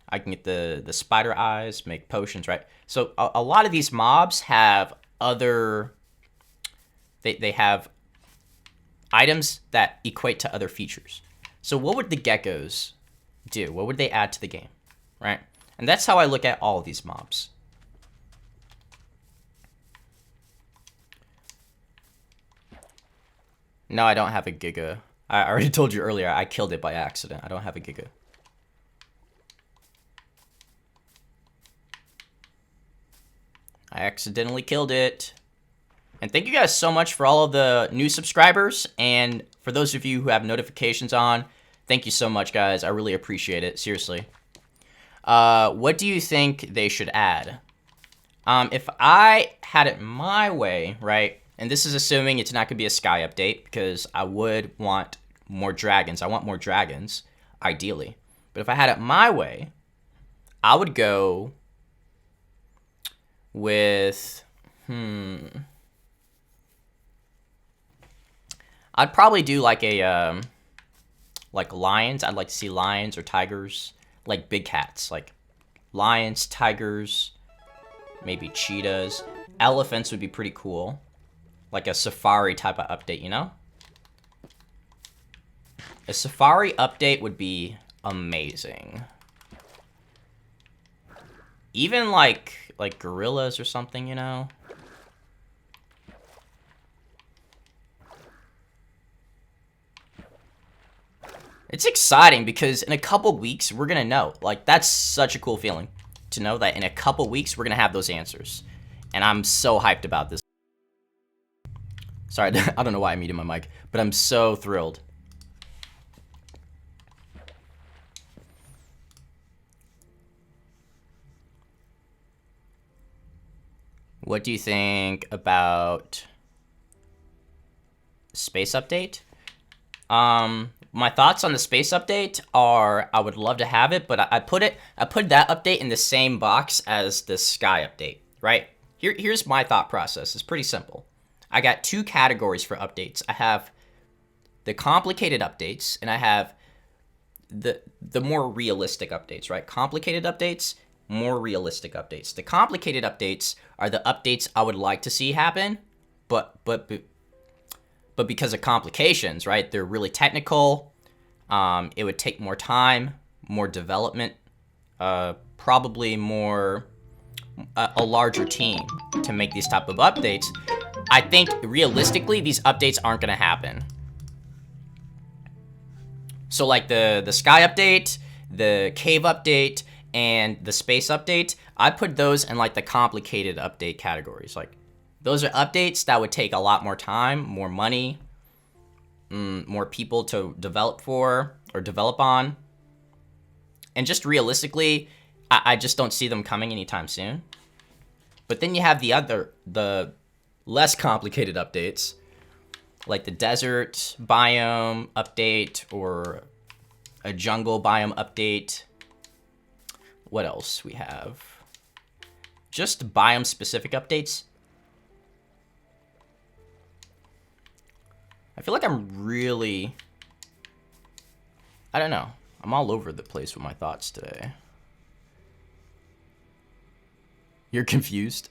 I can get the spider eyes, make potions, right? So a lot of these mobs have other... They have items that equate to other features. So what would the geckos do? What would they add to the game, right? And that's how I look at all of these mobs. No, I don't have a giga. I already told you earlier, I killed it by accident. I don't have a giga. I accidentally killed it. And thank you guys so much for all of the new subscribers. And for those of you who have notifications on, thank you so much, guys. I really appreciate it. Seriously. What do you think they should add? If I had it my way, right? And this is assuming it's not going to be a sky update, because I would want more dragons. I want more dragons, ideally. But if I had it my way, I would go with... I'd probably do like a, like lions. I'd like to see lions or tigers, like big cats, like lions, tigers, maybe cheetahs. Elephants would be pretty cool. Like a safari type of update, you know? A safari update would be amazing. Even like gorillas or something, you know? It's exciting because in a couple weeks, we're going to know. Like, that's such a cool feeling to know that in a couple weeks, we're going to have those answers. And I'm so hyped about this. Sorry, I don't know why I muted my mic, but I'm so thrilled. What do you think about space update? My thoughts on the space update are I would love to have it, but I put that update in the same box as the sky update, right? Here's my thought process. It's pretty simple. I got two categories for updates. I have the complicated updates, and I have the more realistic updates, right? Complicated updates, more realistic updates. The complicated updates are the updates I would like to see happen, but because of complications, right? They're really technical. It would take more time, more development, probably more a larger team to make these type of updates. I think realistically, these updates aren't going to happen. So like the sky update, the cave update, and the space update, I put those in like the complicated update categories. Like, those are updates that would take a lot more time, more money, more people to develop for or develop on. And just realistically, I just don't see them coming anytime soon. But then you have the less complicated updates, like the desert biome update or a jungle biome update. What else we have? Just biome specific updates. I feel like I'm really... I don't know. I'm all over the place with my thoughts today. You're confused?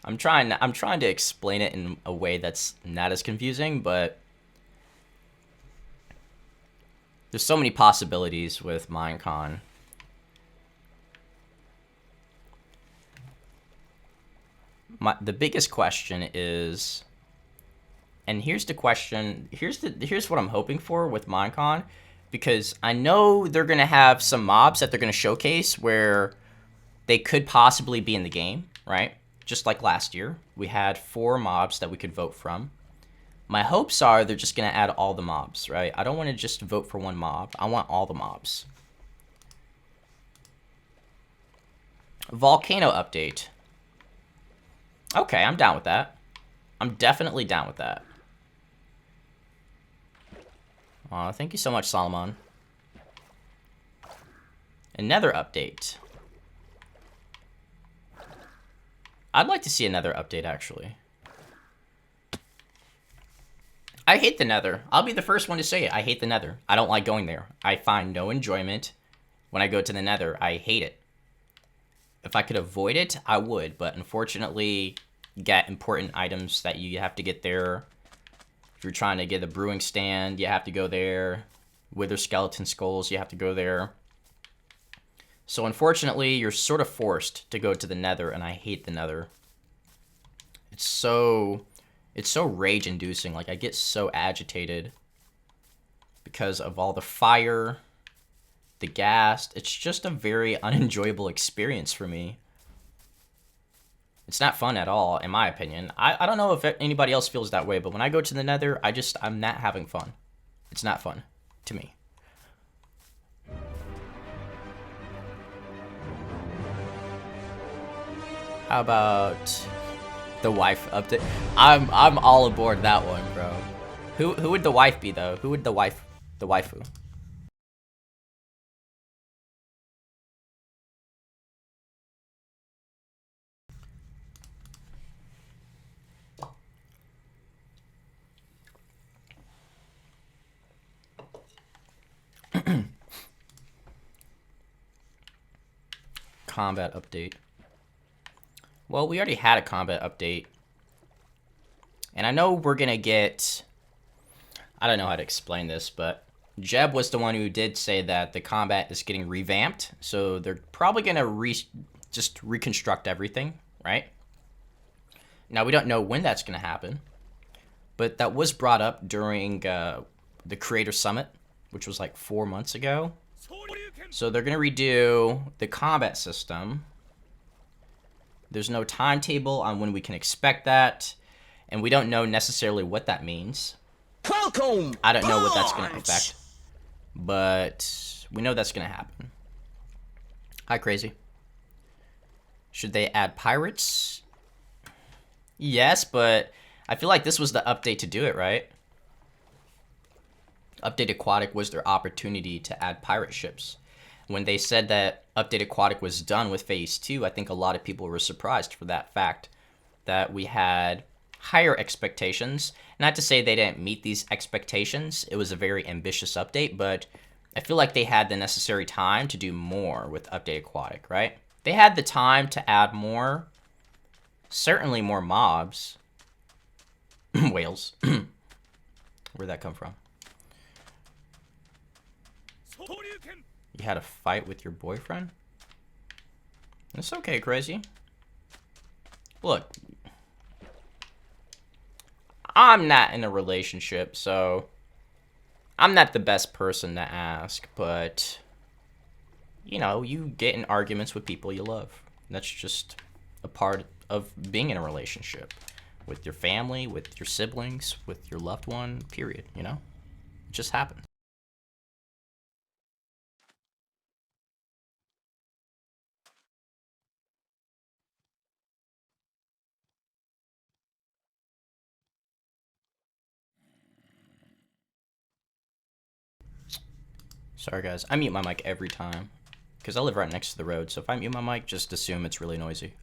I'm trying to explain it in a way that's not as confusing, but there's so many possibilities with Minecon. The biggest question is, and here's the question, here's what I'm hoping for with Minecon, because I know they're gonna have some mobs that they're gonna showcase where they could possibly be in the game, right? Just like last year, we had 4 mobs that we could vote from. My hopes are they're just gonna add all the mobs, right? I don't want to just vote for one mob. I want all the mobs. Volcano update. Okay, I'm down with that. I'm definitely down with that. Thank you so much, Solomon. Another update. I'd like to see another update, actually. I hate the Nether. I'll be the first one to say it. I hate the Nether. I don't like going there. I find no enjoyment when I go to the Nether. I hate it. If I could avoid it, I would. But unfortunately, you get important items that you have to get there. If you're trying to get a brewing stand, you have to go there. Wither skeleton skulls, you have to go there. So unfortunately, you're sort of forced to go to the Nether, and I hate the Nether. It's so rage-inducing. Like, I get so agitated because of all the fire, the gas. It's just a very unenjoyable experience for me. It's not fun at all, in my opinion. I don't know if anybody else feels that way, but when I go to the Nether, I'm not having fun. It's not fun to me. How about the wife update? I'm all aboard that one, bro. Who would the wife be though? Who would the waifu? Combat update. Well, we already had a combat update. And I know we're gonna get... I don't know how to explain this, but Jeb was the one who did say that the combat is getting revamped. So they're probably gonna just reconstruct everything, right? Now, we don't know when that's gonna happen. But that was brought up during the Creator Summit, which was like 4 months ago. So they're gonna redo the combat system. There's no timetable on when we can expect that, and we don't know necessarily what that means. Welcome. I don't know what that's gonna affect, but we know that's gonna happen. Hi, Crazy. Should they add pirates? Yes, but I feel like this was the update to do it, right? Update Aquatic was their opportunity to add pirate ships. When they said that Update Aquatic was done with Phase 2, I think a lot of people were surprised for that fact, that we had higher expectations. Not to say they didn't meet these expectations. It was a very ambitious update, but I feel like they had the necessary time to do more with Update Aquatic, right? They had the time to add more, certainly more mobs. Whales. Where'd that come from? You had a fight with your boyfriend? It's okay, Crazy. Look, I'm not in a relationship, so I'm not the best person to ask, but, you know, you get in arguments with people you love. That's just a part of being in a relationship. With your family, with your siblings, with your loved one, period, you know? It just happens. Sorry, guys. I mute my mic every time. Because I live right next to the road, so if I mute my mic, just assume it's really noisy.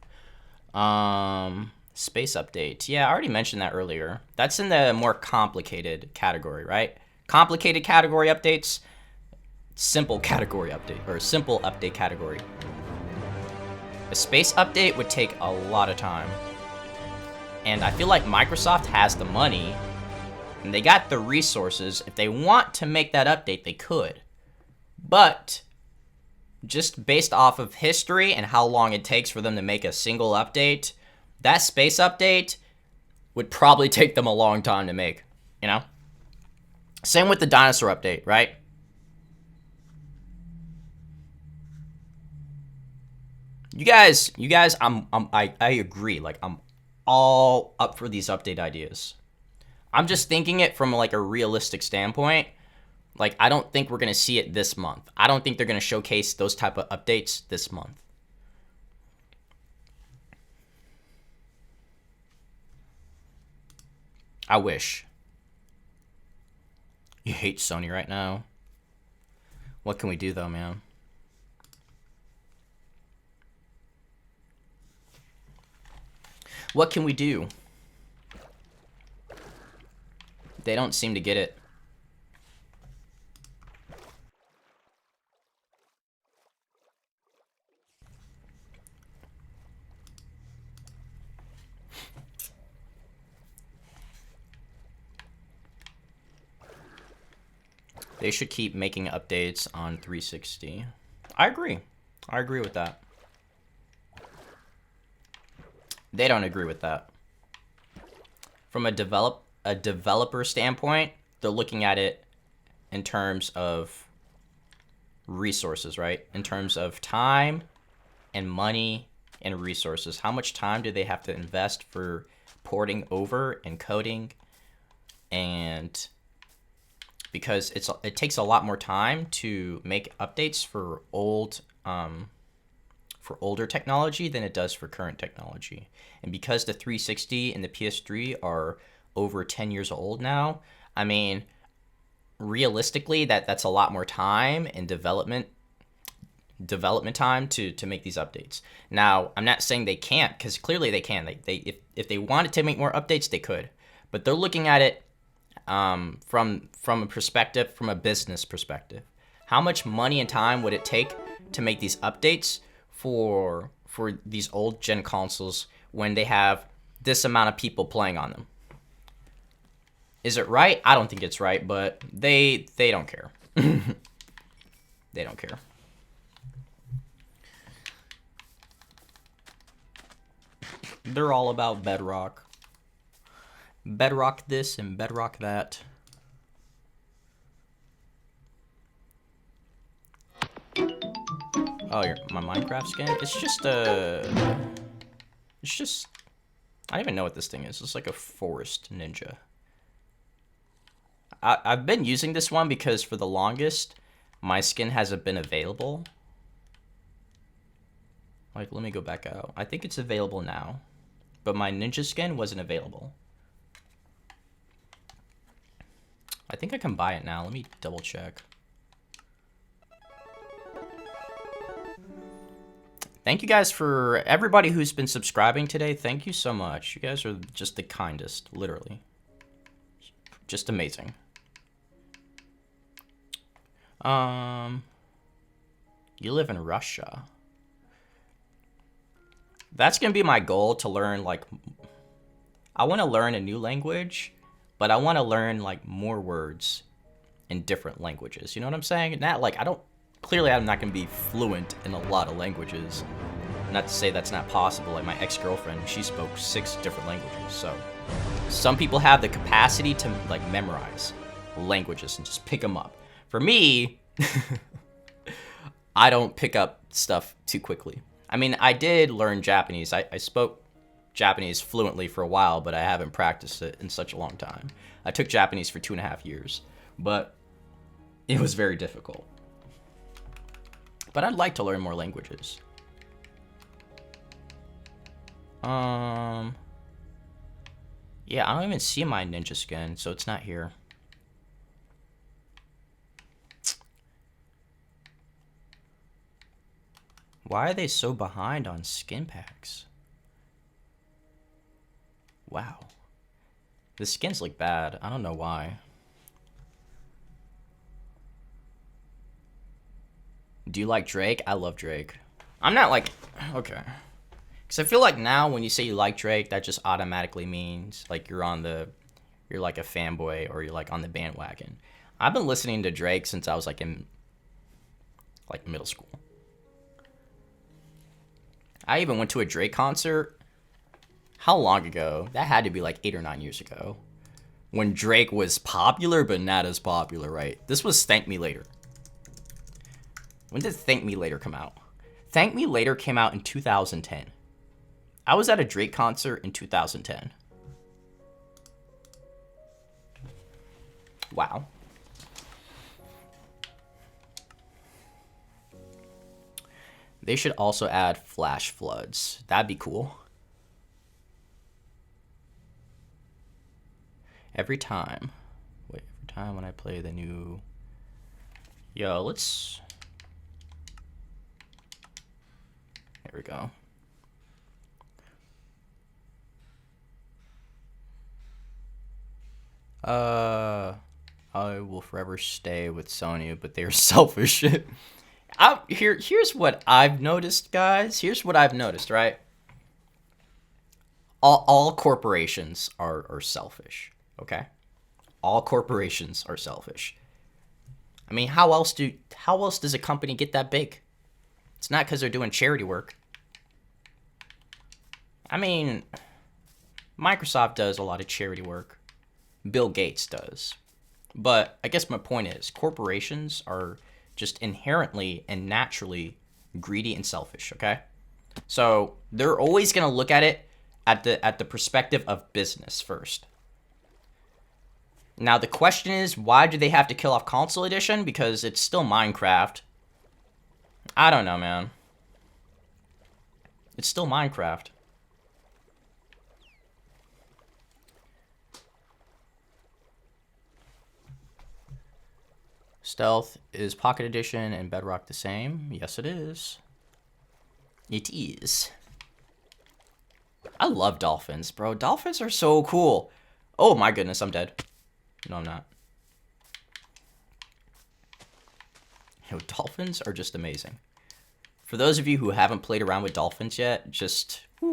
Space update. Yeah, I already mentioned that earlier. That's in the more complicated category, right? Complicated category updates, simple category update, or simple update category. A space update would take a lot of time. And I feel like Microsoft has the money and they got the resources. If they want to make that update, they could. But just based off of history and how long it takes for them to make a single update, that space update would probably take them a long time to make, you know? Same with the dinosaur update, right? You guys, I agree. Like, I'm all up for these update ideas. I'm just thinking it from like a realistic standpoint. Like, I don't think we're going to see it this month. I don't think they're going to showcase those type of updates this month. I wish. You hate Sony right now. What can we do though, man? What can we do? They don't seem to get it. They should keep making updates on 360. I agree. I agree with that. They don't agree with that. From a developer standpoint, they're looking at it in terms of resources, right? In terms of time and money and resources. How much time do they have to invest for porting over and coding? And because it takes a lot more time to make updates for older technology than it does for current technology. And because the 360 and the PS3 are over 10 years old now, I mean, realistically, that's a lot more time and development time to make these updates. Now, I'm not saying they can't, because clearly they can. If they wanted to make more updates, they could. But they're looking at it from a perspective, from a business perspective. How much money and time would it take to make these updates for these old gen consoles when they have this amount of people playing on them? Is it right? I don't think it's right, but they don't care. They don't care. They're all about Bedrock. Bedrock this and Bedrock that. Oh, my Minecraft skin? It's just I don't even know what this thing is. It's like a forest ninja. I've been using this one because for the longest, my skin hasn't been available. Like, let me go back out. I think it's available now. But my ninja skin wasn't available. I think I can buy it now. Let me double check. Thank you guys for everybody who's been subscribing today. Thank you so much. You guys are just the kindest, literally. Just amazing. You live in Russia. That's gonna be my goal, to learn, like, I want to learn a new language, but I want to learn like more words in different languages. You know what I'm saying? Not like clearly I'm not gonna be fluent in a lot of languages. Not to say that's not possible. Like my ex-girlfriend, she spoke 6 different languages. So some people have the capacity to like memorize languages and just pick them up. For me, I don't pick up stuff too quickly. I mean, I did learn Japanese. I spoke Japanese fluently for a while, but I haven't practiced it in such a long time. I took Japanese for 2.5 years, but it was very difficult. But I'd like to learn more languages. Yeah, I don't even see my ninja skin, so it's not here. Why are they so behind on skin packs? Wow. The skins look bad. I don't know why. Do you like Drake? I love Drake. I'm not like... Okay. Because I feel like now when you say you like Drake, that just automatically means like you're like a fanboy or you're like on the bandwagon. I've been listening to Drake since I was like in like middle school. I even went to a Drake concert. How long ago? That had to be like 8 or 9 years ago. When Drake was popular, but not as popular, right? This was Thank Me Later. When did Thank Me Later come out? Thank Me Later came out in 2010. I was at a Drake concert in 2010. Wow. They should also add flash floods. That'd be cool. Every time when I play the new... Yo, let's... There we go. I will forever stay with Sony, but they're selfish. Here's what I've noticed, guys. Here's what I've noticed, right? All corporations are selfish, okay? All corporations are selfish. I mean, how else does a company get that big? It's not because they're doing charity work. I mean, Microsoft does a lot of charity work. Bill Gates does. But I guess my point is, corporations are just inherently and naturally greedy and selfish, okay? So they're always going to look at it at the perspective of business first. Now the question is, why do they have to kill off Console Edition? Because it's still Minecraft. I don't know, man. It's still Minecraft. Stealth, is Pocket Edition and Bedrock the same? Yes, it is. It is. I love dolphins, bro. Dolphins are so cool. Oh my goodness, I'm dead. No, I'm not. Yo, dolphins are just amazing. For those of you who haven't played around with dolphins yet,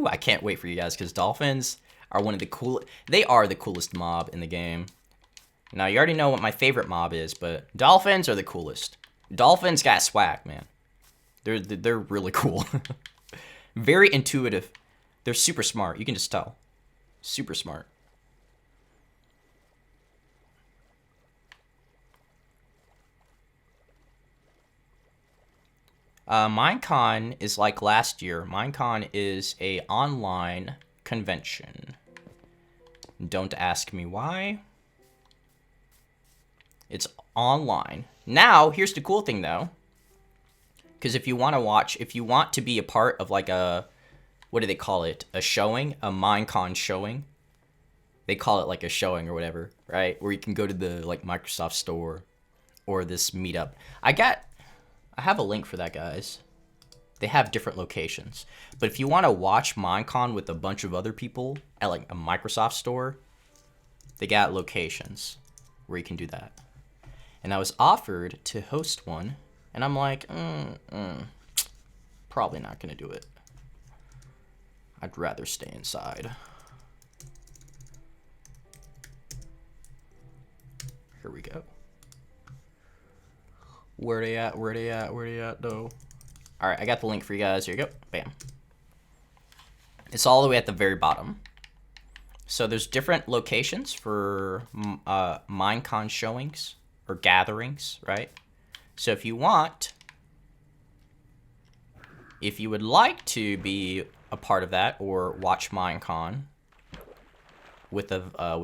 I can't wait for you guys, because dolphins are one of the coolest. They are the coolest mob in the game. Now, you already know what my favorite mob is, but dolphins are the coolest. Dolphins got swag, man. They're really cool. Very intuitive. They're super smart. You can just tell. Super smart. Minecon is like last year. Minecon is a online convention. Don't ask me why. It's online. Now, here's the cool thing, though. Because if you want to be a part of like a, what do they call it? A showing? A Minecon showing? They call it like a showing or whatever, right? Where you can go to the like Microsoft store or this meetup. I have a link for that, guys. They have different locations. But if you want to watch Minecon with a bunch of other people at like a Microsoft store, they got locations where you can do that. And I was offered to host one, and I'm like, probably not going to do it. I'd rather stay inside. Here we go. Where they at? Where they at? Where they at, though? All right, I got the link for you guys. Here you go. Bam. It's all the way at the very bottom. So there's different locations for Minecon showings or gatherings, right? So if you would like to be a part of that or watch Minecon with a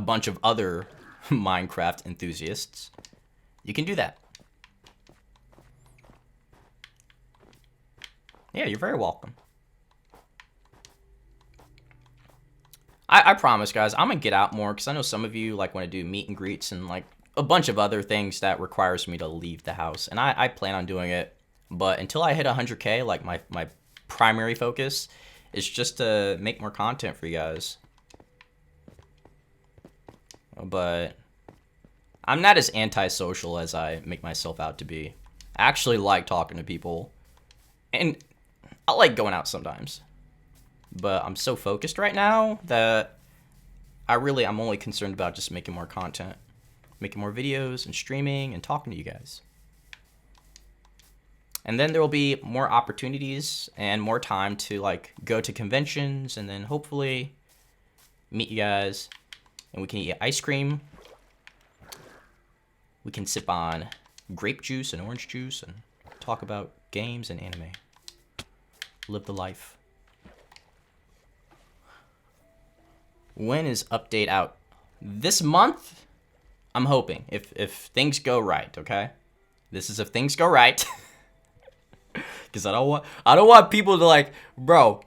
bunch of other Minecraft enthusiasts, you can do that. Yeah, you're very welcome. I promise, guys, I'm gonna get out more because I know some of you like want to do meet and greets and like a bunch of other things that requires me to leave the house, and I plan on doing it. But until I hit 100K, like my primary focus is just to make more content for you guys. But I'm not as antisocial as I make myself out to be. I actually like talking to people, and I like going out sometimes, but I'm so focused right now that I'm only concerned about just making more content, making more videos and streaming and talking to you guys. And then there will be more opportunities and more time to like go to conventions and then hopefully meet you guys and we can eat ice cream. We can sip on grape juice and orange juice and talk about games and anime. Live the life. When is update out? This month? I'm hoping. If things go right, okay? This is if things go right. Because I don't want people to like, bro.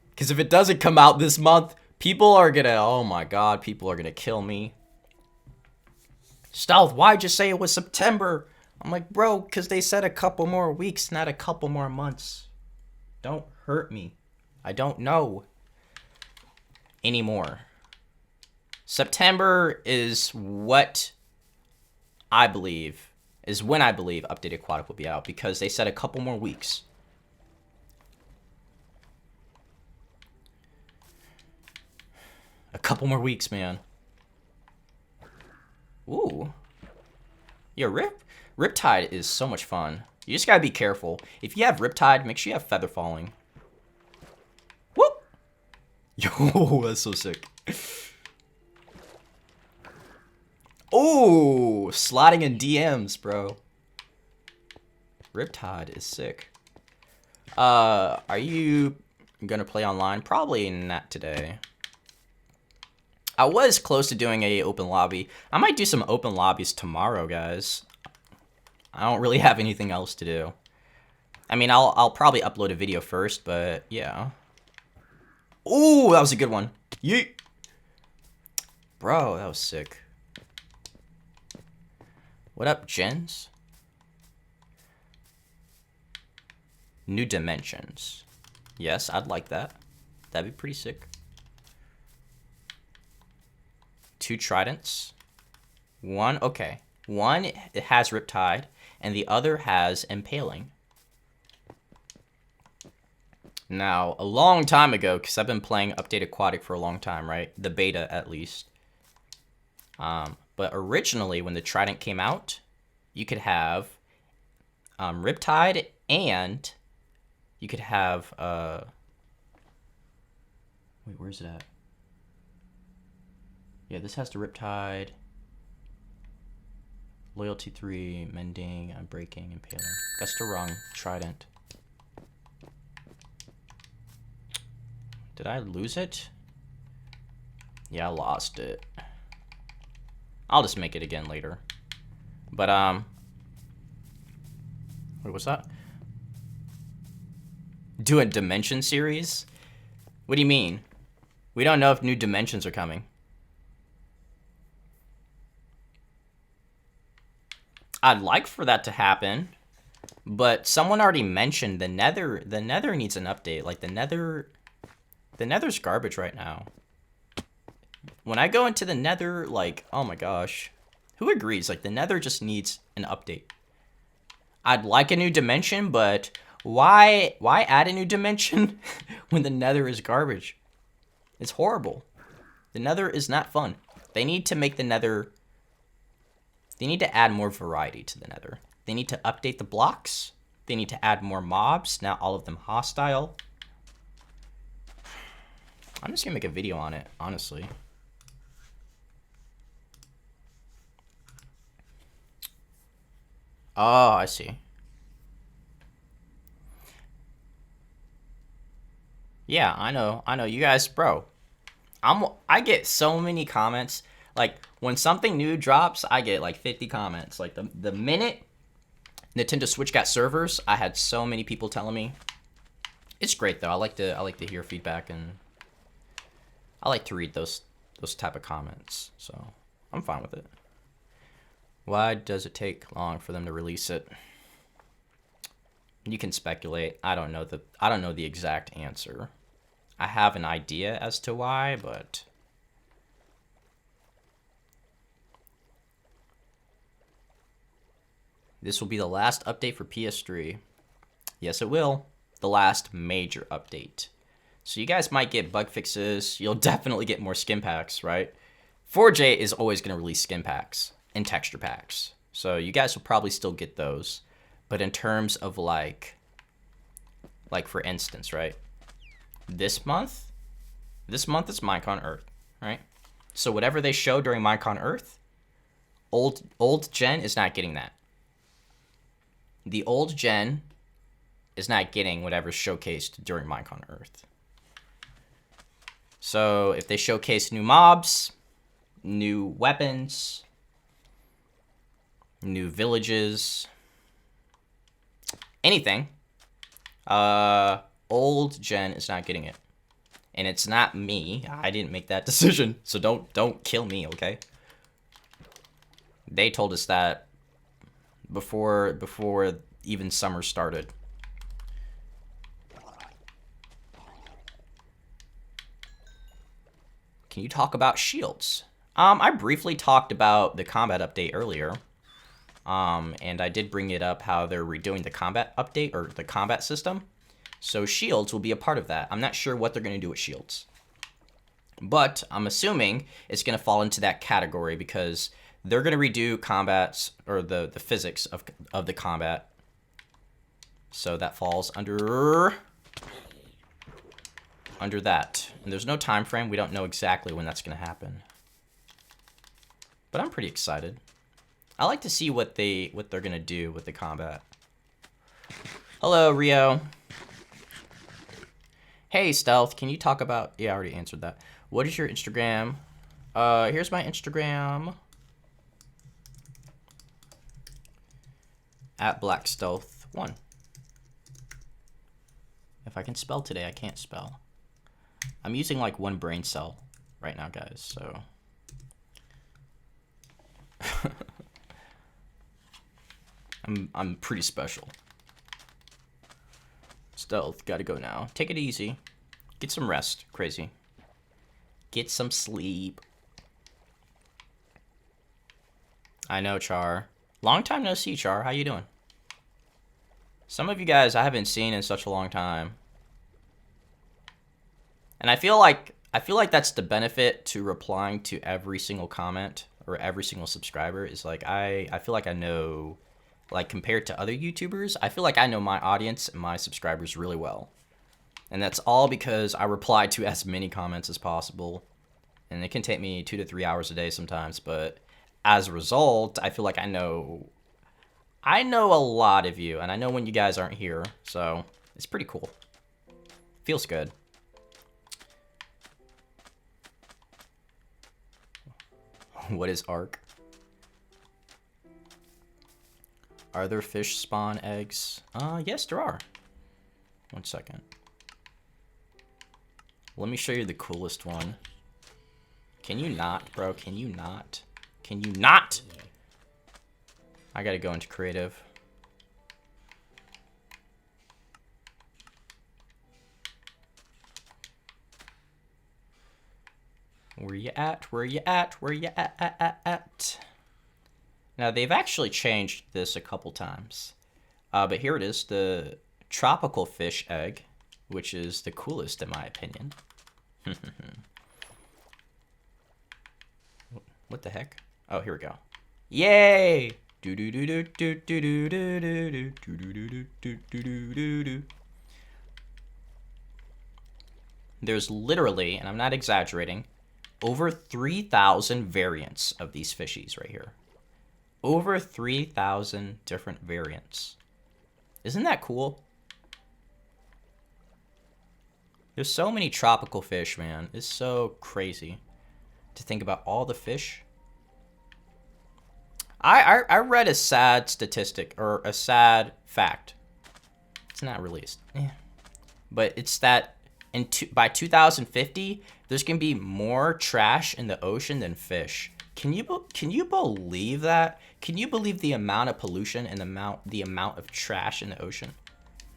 Because if it doesn't come out this month, people are gonna, oh my god, people are gonna kill me. Stealth, why'd you say it was September? I'm like, bro, because they said a couple more weeks, not a couple more months. Don't hurt me. I don't know anymore. September is what I believe is when I believe Updated Aquatic will be out because they said a couple more weeks. A couple more weeks, man. Ooh. Yo, Riptide is so much fun. You just gotta be careful. If you have Riptide, make sure you have Feather Falling. Whoop! Yo, that's so sick. Oh, sliding in DMs, bro. Riptide is sick. Are you gonna play online? Probably not today. I was close to doing a open lobby. I might do some open lobbies tomorrow, guys. I don't really have anything else to do. I mean, I'll probably upload a video first, but yeah. Ooh, that was a good one. Yeet. Bro, that was sick. What up, gens? New dimensions. Yes, I'd like that. That'd be pretty sick. 2 tridents. One, okay. One, it has Riptide, and the other has Impaling. Now, a long time ago, because I've been playing Update Aquatic for a long time, right? The beta, at least. But originally, when the Trident came out, you could have Riptide, and you could have... Wait, where's it at? Yeah, this has the Riptide. Loyalty 3, Mending, Breaking, Impaling. That's the wrong Trident. Did I lose it? Yeah, I lost it. I'll just make it again later. But, wait, what's that? Do a Dimension series? What do you mean? We don't know if new dimensions are coming. I'd like for that to happen, but someone already mentioned the Nether. The Nether needs an update. Like, the Nether's garbage right now. When I go into the Nether, like, oh my gosh. Who agrees? Like, the Nether just needs an update. I'd like a new dimension, but why add a new dimension when the Nether is garbage? It's horrible. The Nether is not fun. They need to make the Nether... They need to add more variety to the Nether. They need to update the blocks. They need to add more mobs. Now all of them hostile. I'm just gonna make a video on it, honestly. Oh, I see. Yeah, I know. You guys, bro. I get so many comments. Like, when something new drops, I get like 50 comments. Like, the minute Nintendo Switch got servers, I had so many people telling me. It's great though. I like to hear feedback, and I like to read those type of comments. So I'm fine with it. Why does it take long for them to release it? You can speculate. I don't know the exact answer. I have an idea as to why, but this will be the last update for PS3. Yes, it will. the last major update. So you guys might get bug fixes. You'll definitely get more skin packs, right? 4J is always going to release skin packs and texture packs. So you guys will probably still get those. But in terms of like for instance, right? This month is Minecon Earth, right? So whatever they show during Minecon Earth, old gen is not getting that. The old gen is not getting whatever's showcased during Minecon Earth. So if they showcase new mobs, new weapons, new villages, anything, old gen is not getting it. And it's not me. I didn't make that decision. So don't kill me, okay? They told us that before even summer started. Can you talk about shields? I briefly talked about the combat update earlier. And I did bring it up how they're redoing the combat update or the combat system. So shields will be a part of that. I'm not sure what they're going to do with shields. But I'm assuming it's going to fall into that category because they're going to redo combats or the physics of the combat. So that falls under that. And there's no time frame. We don't know exactly when that's going to happen. But I'm pretty excited. I like to see what they're going to do with the combat. Hello, Rio. Hey, Stealth, can you talk about... Yeah, I already answered that. What is your Instagram? Here's my Instagram. @BlackStealth1. If I can spell today, I can't spell. I'm using like one brain cell right now, guys, so... I'm pretty special. Stealth, gotta go now. Take it easy. Get some rest, crazy. Get some sleep. I know, Char. Long time no see, Char. How you doing? Some of you guys I haven't seen in such a long time. And I feel like that's the benefit to replying to every single comment or every single subscriber is like I feel like I know, like compared to other YouTubers, I feel like I know my audience and my subscribers really well. And that's all because I reply to as many comments as possible. And it can take me 2 to 3 hours a day sometimes, but as a result, I feel like I know a lot of you, and I know when you guys aren't here, so it's pretty cool. Feels good. What is ARC? Are there fish spawn eggs? Yes, there are. 1 second. Let me show you the coolest one. Can you not, bro? Can you not? Can you not? I gotta go into creative. Where you at? Where you at? Where you at? Now, they've actually changed this a couple times. But here it is, the tropical fish egg, which is the coolest in my opinion. What the heck? Oh, here we go. Yay! There's literally, and I'm not exaggerating, over 3,000 variants of these fishies right here. Over 3,000 different variants. Isn't that cool? There's so many tropical fish, man. It's so crazy to think about all the fish. I read a sad statistic, or a sad fact. It's not released. But it's that by 2050, there's going to be more trash in the ocean than fish. Can you believe that? Can you believe the amount of pollution and the amount of trash in the ocean?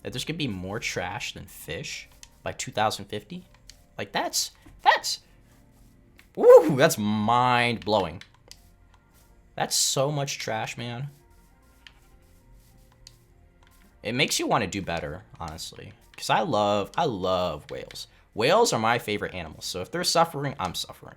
That there's going to be more trash than fish by 2050? Like that's mind-blowing. That's so much trash, man. It makes you want to do better, honestly. because I love whales. Whales are my favorite animals, so if they're suffering, I'm suffering.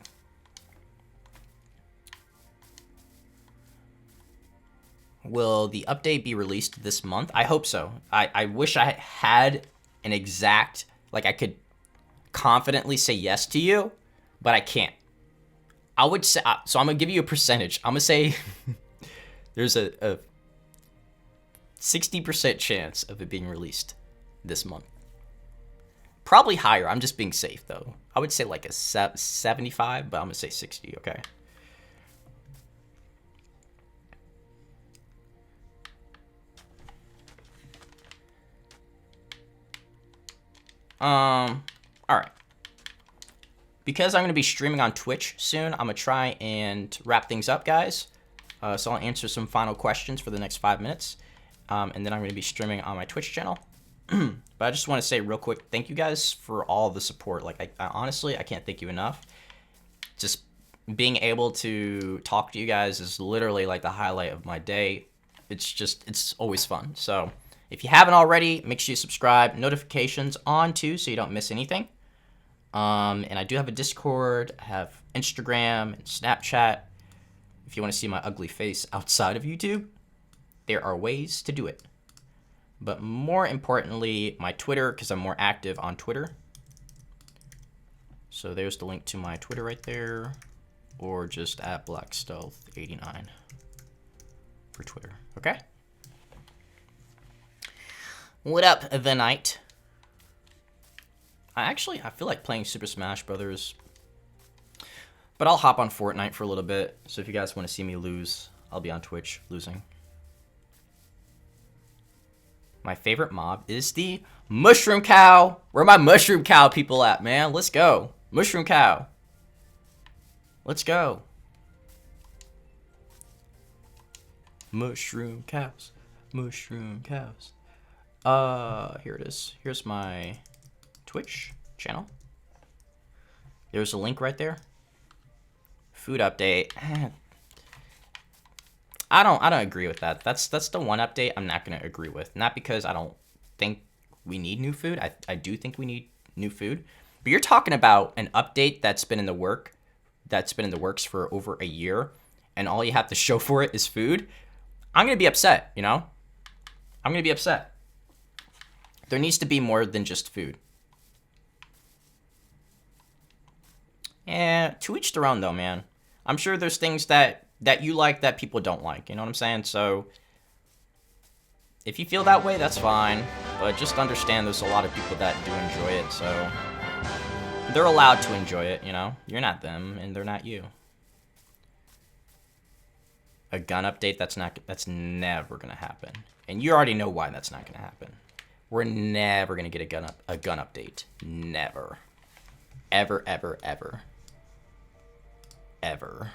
Will the update be released this month? I hope so. I wish I had an exact, like I could confidently say yes to you, but I can't. I would say, so I'm going to give you a percentage. I'm going to say there's a 60% chance of it being released this month. Probably higher. I'm just being safe, though. I would say like a 75, but I'm going to say 60, okay? All right. Because I'm going to be streaming on Twitch soon, I'm going to try and wrap things up, guys. So I'll answer some final questions for the next 5 minutes. And then I'm going to be streaming on my Twitch channel. But I just want to say real quick, thank you guys for all the support. Like, I honestly, I can't thank you enough. Just being able to talk to you guys is literally like the highlight of my day. It's always fun. So if you haven't already, make sure you subscribe. Notifications on too, so you don't miss anything. And I do have a Discord, I have Instagram and Snapchat. If you want to see my ugly face outside of YouTube, there are ways to do it. But more importantly, my Twitter, because I'm more active on Twitter. So there's the link to my Twitter right there, or just at BlackStealth89 for Twitter. Okay? What up, the night? I feel like playing Super Smash Brothers, but I'll hop on Fortnite for a little bit. So if you guys want to see me lose, I'll be on Twitch losing. My favorite mob is the Mushroom Cow. Where are my Mushroom Cow people at, man? Let's go. Mushroom Cow. Let's go. Mushroom cows. Mushroom cows. Here it is. Here's my Twitch channel. There's a link right there. Food update. I don't agree with that. That's the one update I'm not gonna agree with. Not because I don't think we need new food. I do think we need new food. But you're talking about an update that's been in the works for over a year, and all you have to show for it is food. I'm gonna be upset, you know? I'm gonna be upset. There needs to be more than just food. Yeah, to each their own though, man. I'm sure there's things that you like that people don't like, you know what I'm saying? So if you feel that way, that's fine. But just understand there's a lot of people that do enjoy it, so they're allowed to enjoy it, you know? You're not them, and they're not you. A gun update, that's never gonna happen. And you already know why that's not gonna happen. We're never gonna get a gun update. Never. Ever, ever, ever. Ever.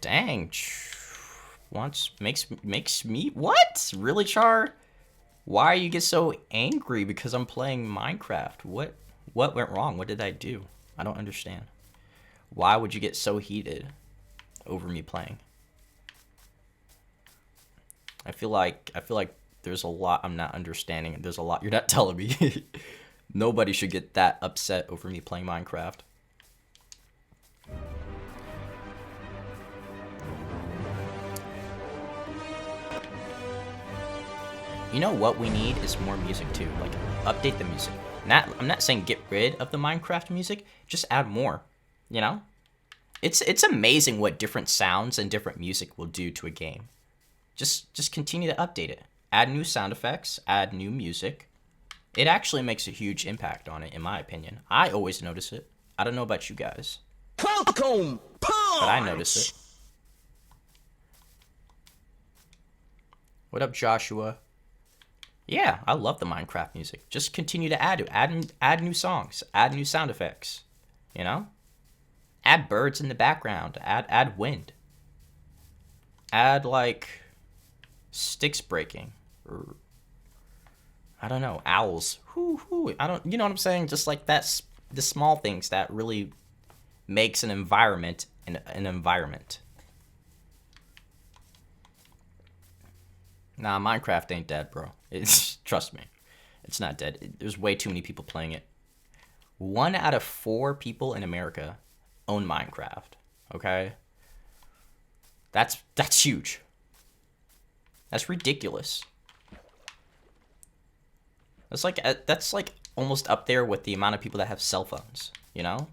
Dang. Makes me what? Really, Char? Why you get so angry because I'm playing Minecraft? What went wrong? What did I do? I don't understand. Why would you get so heated over me playing? I feel like there's a lot I'm not understanding. There's a lot you're not telling me. Nobody should get that upset over me playing Minecraft. You know what we need is more music too. Like, update the music. I'm not saying get rid of the Minecraft music, just add more. You know? It's amazing what different sounds and different music will do to a game. Just continue to update it. Add new sound effects, add new music. It actually makes a huge impact on it, in my opinion. I always notice it. I don't know about you guys. Welcome, but I notice it. What up, Joshua? Yeah, I love the Minecraft music. Just continue to add new songs, add new sound effects. You know? Add birds in the background, add wind. Add like sticks breaking, or I don't know, owls. I don't, you know what I'm saying? Just like that's the small things that really makes an environment an environment. Nah, Minecraft ain't dead, bro. It's trust me, it's not dead. There's way too many people playing it. 1 out of 4 people in America own Minecraft. Okay, that's huge. That's ridiculous. That's like almost up there with the amount of people that have cell phones. You know.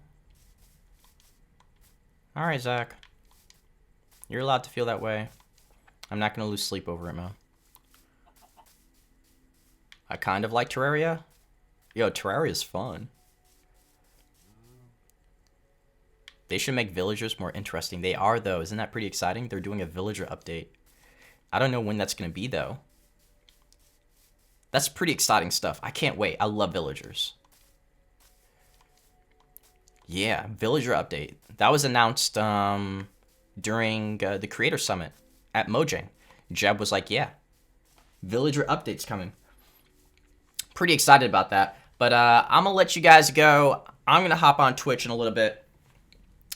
All right, Zach. You're allowed to feel that way. I'm not gonna lose sleep over it, man. I kind of like Terraria. Yo, Terraria's fun. They should make villagers more interesting. They are, though. Isn't that pretty exciting? They're doing a villager update. I don't know when that's gonna be, though. That's pretty exciting stuff. I can't wait. I love villagers. Yeah, villager update. That was announced during the Creator Summit at Mojang. Jeb was like, yeah, villager update's coming. Pretty excited about that. But I'm going to let you guys go. I'm going to hop on Twitch in a little bit.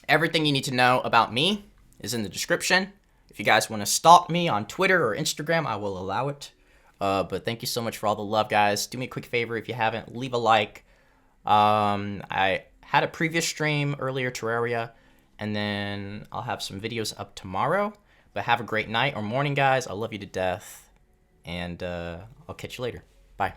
Everything you need to know about me is in the description. If you guys want to stalk me on Twitter or Instagram, I will allow it. But thank you so much for all the love, guys. Do me a quick favor if you haven't. Leave a like. I had a previous stream earlier, Terraria. And then I'll have some videos up tomorrow. But have a great night or morning, guys. I love you to death. And I'll catch you later. Bye.